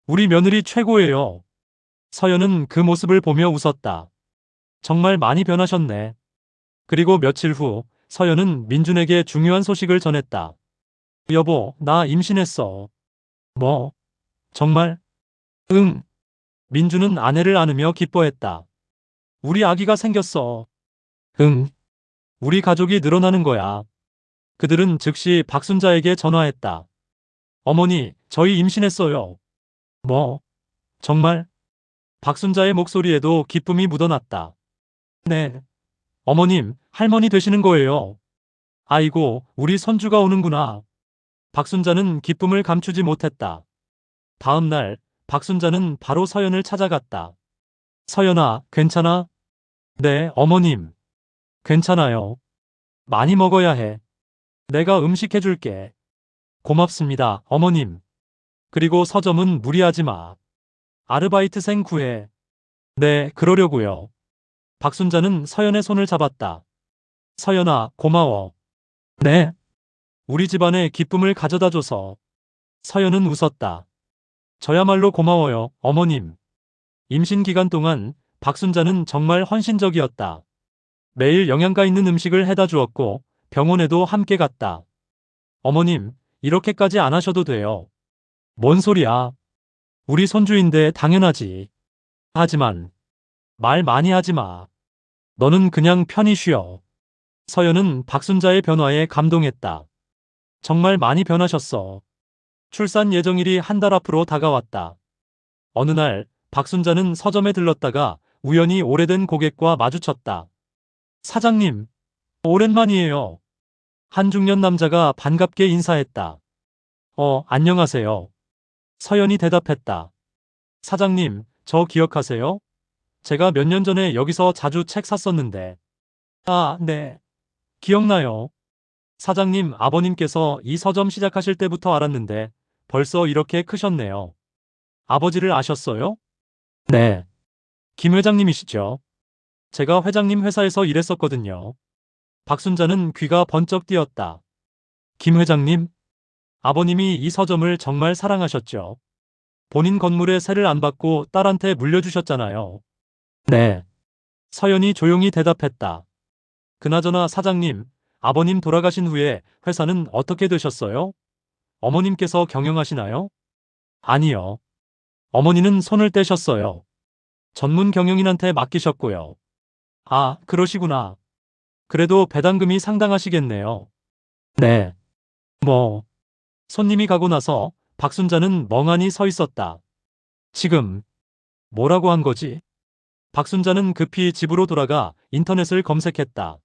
우리 며느리 최고예요. 서연은 그 모습을 보며 웃었다. 정말 많이 변하셨네. 그리고 며칠 후 서연은 민준에게 중요한 소식을 전했다. 여보, 나 임신했어. 뭐? 정말? 응. 민준은 아내를 안으며 기뻐했다. 우리 아기가 생겼어. 응. 우리 가족이 늘어나는 거야. 그들은 즉시 박순자에게 전화했다. 어머니, 저희 임신했어요. 뭐? 정말? 박순자의 목소리에도 기쁨이 묻어났다. 네. 어머님, 할머니 되시는 거예요. 아이고, 우리 손주가 오는구나. 박순자는 기쁨을 감추지 못했다. 다음 날, 박순자는 바로 서연을 찾아갔다. 서연아, 괜찮아? 네, 어머님. 괜찮아요. 많이 먹어야 해. 내가 음식 해줄게. 고맙습니다, 어머님. 그리고 서점은 무리하지 마. 아르바이트생 구해. 네, 그러려고요. 박순자는 서연의 손을 잡았다. 서연아, 고마워. 네. 우리 집안에 기쁨을 가져다줘서. 서연은 웃었다. 저야말로 고마워요, 어머님. 임신 기간 동안 박순자는 정말 헌신적이었다. 매일 영양가 있는 음식을 해다 주었고 병원에도 함께 갔다. 어머님, 이렇게까지 안 하셔도 돼요. 뭔 소리야. 우리 손주인데 당연하지. 하지만 말 많이 하지 마. 너는 그냥 편히 쉬어. 서연은 박순자의 변화에 감동했다. 정말 많이 변하셨어. 출산 예정일이 한 달 앞으로 다가왔다. 어느 날 박순자는 서점에 들렀다가 우연히 오래된 고객과 마주쳤다. 사장님, 오랜만이에요. 한 중년 남자가 반갑게 인사했다. 안녕하세요. 서연이 대답했다. 사장님, 저 기억하세요? 제가 몇 년 전에 여기서 자주 책 샀었는데. 아, 네. 기억나요. 사장님, 아버님께서 이 서점 시작하실 때부터 알았는데 벌써 이렇게 크셨네요. 아버지를 아셨어요? 네. 김 회장님이시죠? 제가 회장님 회사에서 일했었거든요. 박순자는 귀가 번쩍 뛰었다. 김 회장님? 아버님이 이 서점을 정말 사랑하셨죠. 본인 건물에 세를 안 받고 딸한테 물려주셨잖아요. 네. 서연이 조용히 대답했다. 그나저나 사장님, 아버님 돌아가신 후에 회사는 어떻게 되셨어요? 어머님께서 경영하시나요? 아니요. 어머니는 손을 떼셨어요. 전문 경영인한테 맡기셨고요. 아, 그러시구나. 그래도 배당금이 상당하시겠네요. 네. 뭐, 손님이 가고 나서 박순자는 멍하니 서 있었다. 지금, 뭐라고 한 거지? 박순자는 급히 집으로 돌아가 인터넷을 검색했다.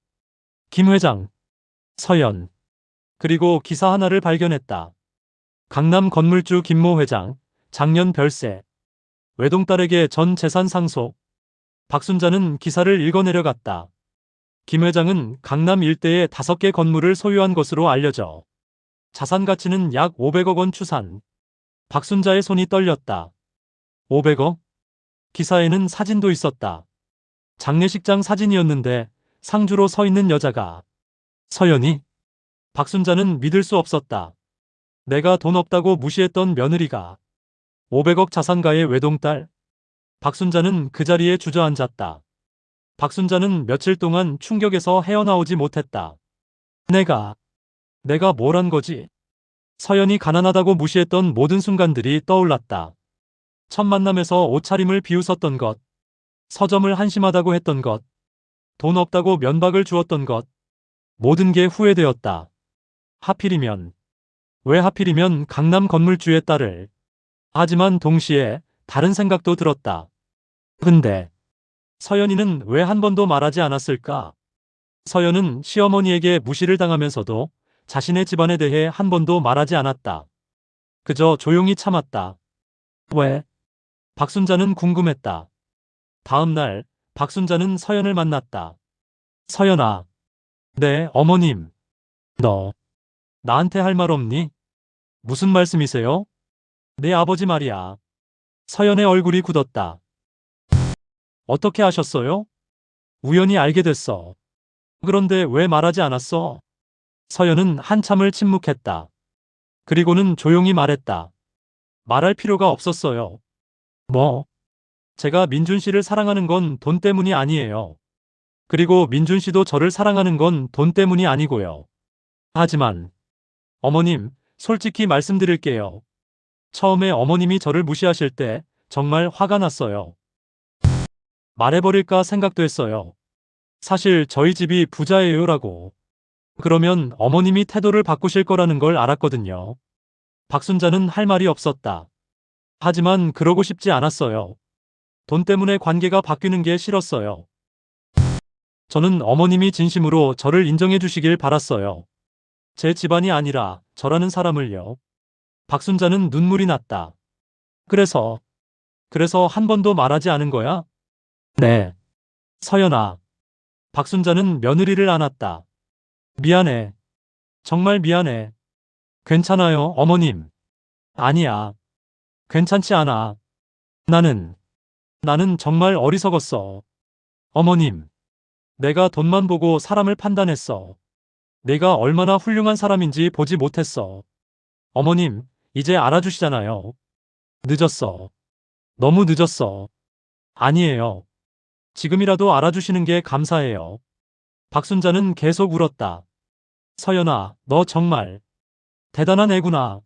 김 회장, 서연, 그리고 기사 하나를 발견했다. 강남 건물주 김모 회장, 작년 별세, 외동딸에게 전 재산 상속. 박순자는 기사를 읽어내려갔다. 김 회장은 강남 일대에 5개 건물을 소유한 것으로 알려져 자산 가치는 약 500억 원 추산. 박순자의 손이 떨렸다. 500억? 기사에는 사진도 있었다. 장례식장 사진이었는데 상주로 서 있는 여자가 서연이? 박순자는 믿을 수 없었다. 내가 돈 없다고 무시했던 며느리가 500억 자산가의 외동딸? 박순자는 그 자리에 주저앉았다. 박순자는 며칠 동안 충격에서 헤어나오지 못했다. 내가 뭘 한 거지? 서연이 가난하다고 무시했던 모든 순간들이 떠올랐다. 첫 만남에서 옷차림을 비웃었던 것, 서점을 한심하다고 했던 것, 돈 없다고 면박을 주었던 것, 모든 게 후회되었다. 하필이면, 왜 하필이면 강남 건물주의 딸을. 하지만 동시에 다른 생각도 들었다. 근데 서연이는 왜 한 번도 말하지 않았을까? 서연은 시어머니에게 무시를 당하면서도 자신의 집안에 대해 한 번도 말하지 않았다. 그저 조용히 참았다. 왜? 박순자는 궁금했다. 다음 날 박순자는 서연을 만났다. 서연아. 네, 어머님. 너 나한테 할 말 없니? 무슨 말씀이세요? 내 아버지 말이야. 서연의 얼굴이 굳었다. 어떻게 아셨어요? 우연히 알게 됐어. 그런데 왜 말하지 않았어? 서연은 한참을 침묵했다. 그리고는 조용히 말했다. 말할 필요가 없었어요. 뭐? 제가 민준 씨를 사랑하는 건 돈 때문이 아니에요. 그리고 민준 씨도 저를 사랑하는 건 돈 때문이 아니고요. 하지만, 어머님, 솔직히 말씀드릴게요. 처음에 어머님이 저를 무시하실 때 정말 화가 났어요. 말해버릴까 생각도 했어요. 사실 저희 집이 부자예요라고. 그러면 어머님이 태도를 바꾸실 거라는 걸 알았거든요. 박순자는 할 말이 없었다. 하지만 그러고 싶지 않았어요. 돈 때문에 관계가 바뀌는 게 싫었어요. 저는 어머님이 진심으로 저를 인정해 주시길 바랐어요. 제 집안이 아니라 저라는 사람을요. 박순자는 눈물이 났다. 그래서 한 번도 말하지 않은 거야? 네. 서연아. 박순자는 며느리를 안았다. 미안해. 정말 미안해. 괜찮아요, 어머님. 아니야. 괜찮지 않아. 나는 정말 어리석었어. 어머님. 내가 돈만 보고 사람을 판단했어. 내가 얼마나 훌륭한 사람인지 보지 못했어. 어머님, 이제 알아주시잖아요. 늦었어. 너무 늦었어. 아니에요. 지금이라도 알아주시는 게 감사해요. 박순자는 계속 울었다. 서연아, 너 정말 대단한 애구나.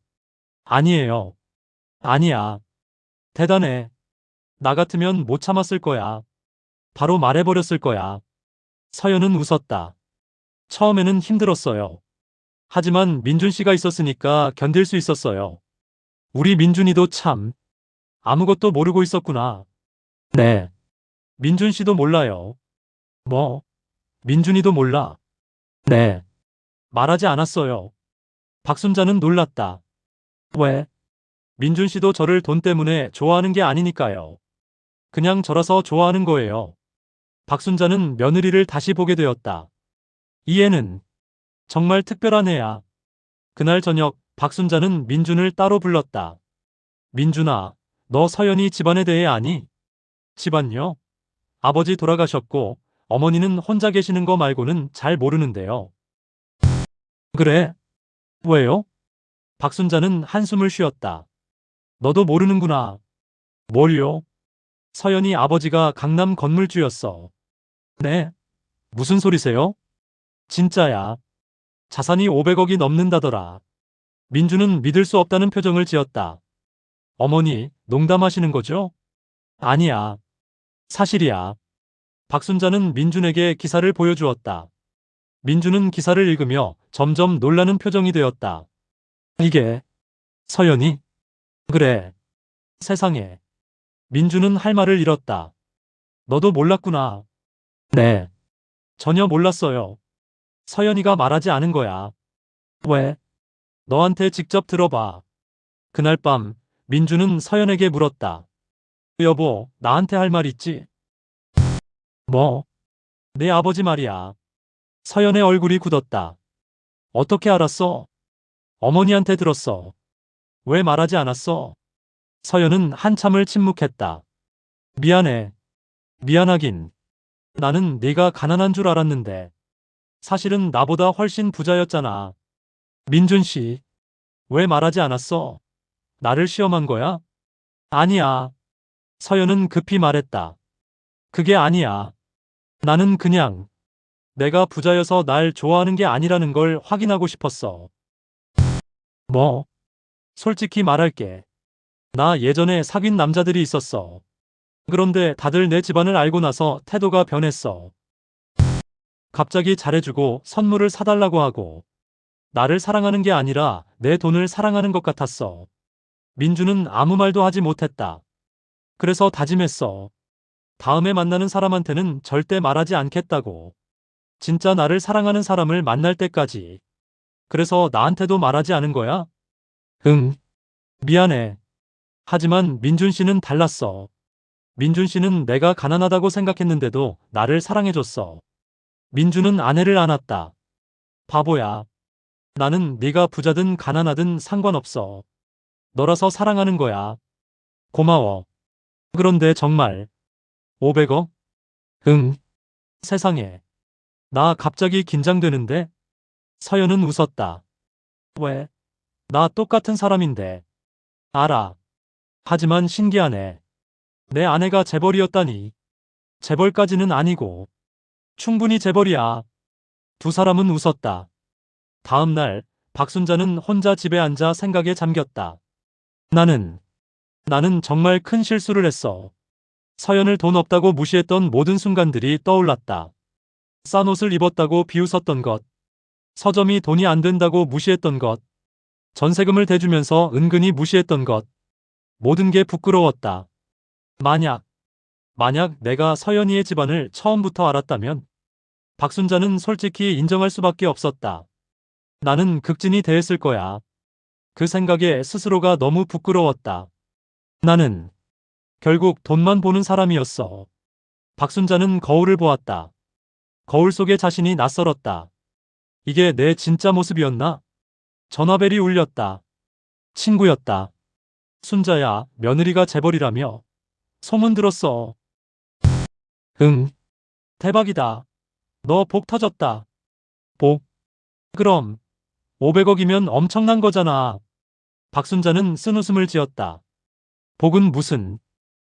아니에요. 아니야. 대단해. 나 같으면 못 참았을 거야. 바로 말해버렸을 거야. 서연은 웃었다. 처음에는 힘들었어요. 하지만 민준 씨가 있었으니까 견딜 수 있었어요. 우리 민준이도 참 아무것도 모르고 있었구나. 네. 민준 씨도 몰라요. 뭐? 민준이도 몰라. 네. 말하지 않았어요. 박순자는 놀랐다. 왜? 민준 씨도 저를 돈 때문에 좋아하는 게 아니니까요. 그냥 저라서 좋아하는 거예요. 박순자는 며느리를 다시 보게 되었다. 이 애는 정말 특별한 애야. 그날 저녁 박순자는 민준을 따로 불렀다. 민준아, 너 서연이 집안에 대해 아니? 집안요? 아버지 돌아가셨고 어머니는 혼자 계시는 거 말고는 잘 모르는데요. 그래? 왜요? 박순자는 한숨을 쉬었다. 너도 모르는구나. 뭘요? 서연이 아버지가 강남 건물주였어. 네? 무슨 소리세요? 진짜야. 자산이 500억이 넘는다더라. 민주는 믿을 수 없다는 표정을 지었다. 어머니, 농담하시는 거죠? 아니야. 사실이야. 박순자는 민준에게 기사를 보여주었다. 민준은 기사를 읽으며 점점 놀라는 표정이 되었다. 이게 서연이? 그래. 세상에. 민준은 할 말을 잃었다. 너도 몰랐구나. 네. 전혀 몰랐어요. 서연이가 말하지 않은 거야. 왜? 너한테 직접 들어봐. 그날 밤 민준은 서연에게 물었다. 여보, 나한테 할 말 있지? 뭐? 내 아버지 말이야. 서연의 얼굴이 굳었다. 어떻게 알았어? 어머니한테 들었어. 왜 말하지 않았어? 서연은 한참을 침묵했다. 미안해. 미안하긴. 나는 네가 가난한 줄 알았는데. 사실은 나보다 훨씬 부자였잖아. 민준 씨, 왜 말하지 않았어? 나를 시험한 거야? 아니야. 서연은 급히 말했다. 그게 아니야. 나는 그냥 내가 부자여서 날 좋아하는 게 아니라는 걸 확인하고 싶었어. 뭐? 솔직히 말할게. 나 예전에 사귄 남자들이 있었어. 그런데 다들 내 집안을 알고 나서 태도가 변했어. 갑자기 잘해주고 선물을 사달라고 하고 나를 사랑하는 게 아니라 내 돈을 사랑하는 것 같았어. 민주는 아무 말도 하지 못했다. 그래서 다짐했어. 다음에 만나는 사람한테는 절대 말하지 않겠다고. 진짜 나를 사랑하는 사람을 만날 때까지. 그래서 나한테도 말하지 않은 거야? 응. 미안해. 하지만 민준 씨는 달랐어. 민준 씨는 내가 가난하다고 생각했는데도 나를 사랑해줬어. 민준은 아내를 안았다. 바보야. 나는 네가 부자든 가난하든 상관없어. 너라서 사랑하는 거야. 고마워. 그런데 정말 500억? 응. 세상에. 나 갑자기 긴장되는데? 서연은 웃었다. 왜? 나 똑같은 사람인데. 알아. 하지만 신기하네. 내 아내가 재벌이었다니. 재벌까지는 아니고. 충분히 재벌이야. 두 사람은 웃었다. 다음 날, 박순자는 혼자 집에 앉아 생각에 잠겼다. 나는 정말 큰 실수를 했어. 서연을 돈 없다고 무시했던 모든 순간들이 떠올랐다. 싼 옷을 입었다고 비웃었던 것. 서점이 돈이 안 된다고 무시했던 것. 전세금을 대주면서 은근히 무시했던 것. 모든 게 부끄러웠다. 만약 내가 서연이의 집안을 처음부터 알았다면 박순자는 솔직히 인정할 수밖에 없었다. 나는 극진이 대했을 거야. 그 생각에 스스로가 너무 부끄러웠다. 나는 결국 돈만 보는 사람이었어. 박순자는 거울을 보았다. 거울 속의 자신이 낯설었다. 이게 내 진짜 모습이었나? 전화벨이 울렸다. 친구였다. 순자야, 며느리가 재벌이라며. 소문 들었어. 응. 대박이다. 너 복 터졌다. 복? 그럼 500억이면 엄청난 거잖아. 박순자는 쓴웃음을 지었다. 복은 무슨?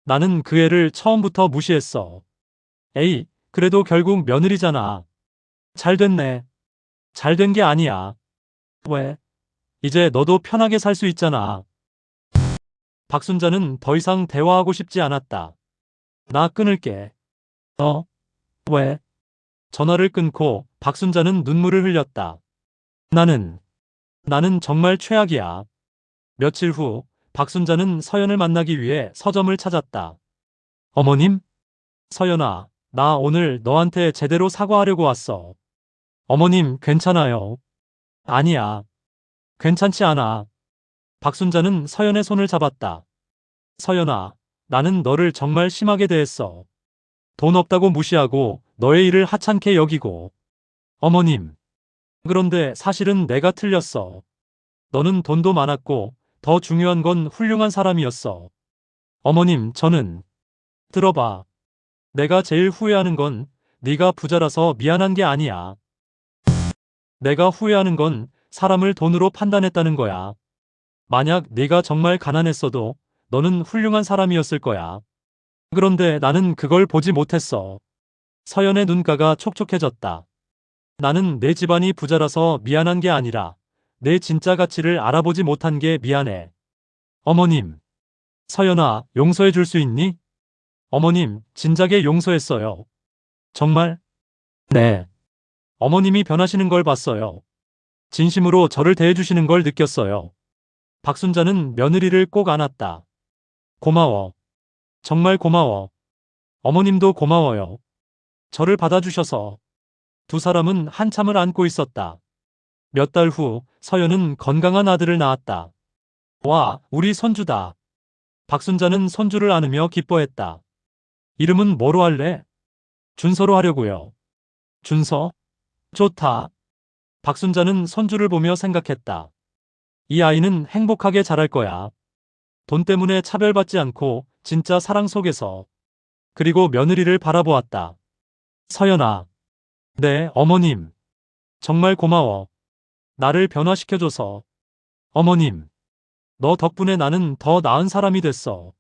나는 그 애를 처음부터 무시했어. 에이, 그래도 결국 며느리잖아. 잘 됐네. 잘 된 게 아니야. 왜? 이제 너도 편하게 살 수 있잖아. 박순자는 더 이상 대화하고 싶지 않았다. 나 끊을게. 어? 왜? 전화를 끊고 박순자는 눈물을 흘렸다. 나는 정말 최악이야. 며칠 후 박순자는 서연을 만나기 위해 서점을 찾았다. 어머님? 서연아, 나 오늘 너한테 제대로 사과하려고 왔어. 어머님, 괜찮아요. 아니야. 괜찮지 않아. 박순자는 서연의 손을 잡았다. 서연아, 나는 너를 정말 심하게 대했어. 돈 없다고 무시하고 너의 일을 하찮게 여기고. 어머님. 그런데 사실은 내가 틀렸어. 너는 돈도 많았고 더 중요한 건 훌륭한 사람이었어. 어머님, 저는 들어봐. 내가 제일 후회하는 건 네가 부자라서 미안한 게 아니야. 내가 후회하는 건 사람을 돈으로 판단했다는 거야. 만약 네가 정말 가난했어도 너는 훌륭한 사람이었을 거야. 그런데 나는 그걸 보지 못했어. 서연의 눈가가 촉촉해졌다. 나는 내 집안이 부자라서 미안한 게 아니라 내 진짜 가치를 알아보지 못한 게 미안해. 어머님. 서연아, 용서해 줄 수 있니? 어머님, 진작에 용서했어요. 정말? 네. 어머님이 변하시는 걸 봤어요. 진심으로 저를 대해주시는 걸 느꼈어요. 박순자는 며느리를 꼭 안았다. 고마워. 정말 고마워. 어머님도 고마워요. 저를 받아주셔서. 두 사람은 한참을 안고 있었다. 몇 달 후 서연은 건강한 아들을 낳았다. 와, 우리 손주다. 박순자는 손주를 안으며 기뻐했다. 이름은 뭐로 할래? 준서로 하려고요. 준서? 좋다. 박순자는 손주를 보며 생각했다. 이 아이는 행복하게 자랄 거야. 돈 때문에 차별받지 않고 진짜 사랑 속에서. 그리고 며느리를 바라보았다. 서연아. 네, 어머님. 정말 고마워. 나를 변화시켜줘서. 어머님. 너 덕분에 나는 더 나은 사람이 됐어.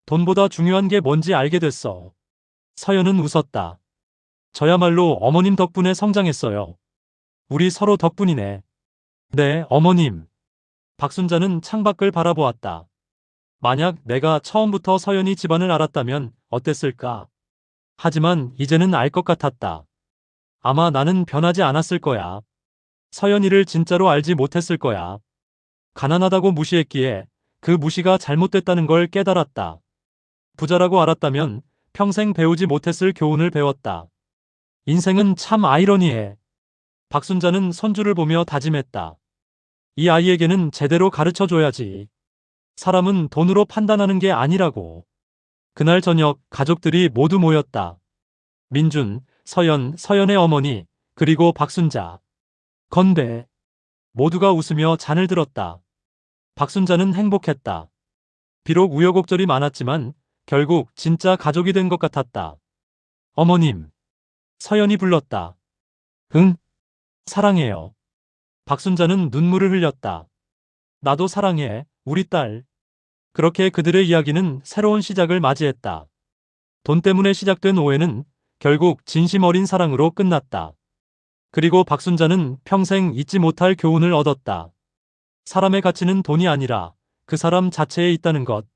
돈보다 중요한 게 뭔지 알게 됐어. 서연은 웃었다. 저야말로 어머님 덕분에 성장했어요. 우리 서로 덕분이네. 네, 어머님. 박순자는 창밖을 바라보았다. 만약 내가 처음부터 서연이 집안을 알았다면 어땠을까? 하지만 이제는 알 것 같았다. 아마 나는 변하지 않았을 거야. 서연이를 진짜로 알지 못했을 거야. 가난하다고 무시했기에 그 무시가 잘못됐다는 걸 깨달았다. 부자라고 알았다면 평생 배우지 못했을 교훈을 배웠다. 인생은 참 아이러니해. 박순자는 손주를 보며 다짐했다. 이 아이에게는 제대로 가르쳐 줘야지. 사람은 돈으로 판단하는 게 아니라고. 그날 저녁 가족들이 모두 모였다. 민준, 서연, 서연의 어머니, 그리고 박순자. 건배. 모두가 웃으며 잔을 들었다. 박순자는 행복했다. 비록 우여곡절이 많았지만 결국 진짜 가족이 된 것 같았다. 어머님. 서연이 불렀다. 응? 사랑해요. 박순자는 눈물을 흘렸다. 나도 사랑해, 우리 딸. 그렇게 그들의 이야기는 새로운 시작을 맞이했다. 돈 때문에 시작된 오해는 결국 진심 어린 사랑으로 끝났다. 그리고 박순자는 평생 잊지 못할 교훈을 얻었다. 사람의 가치는 돈이 아니라 그 사람 자체에 있다는 것.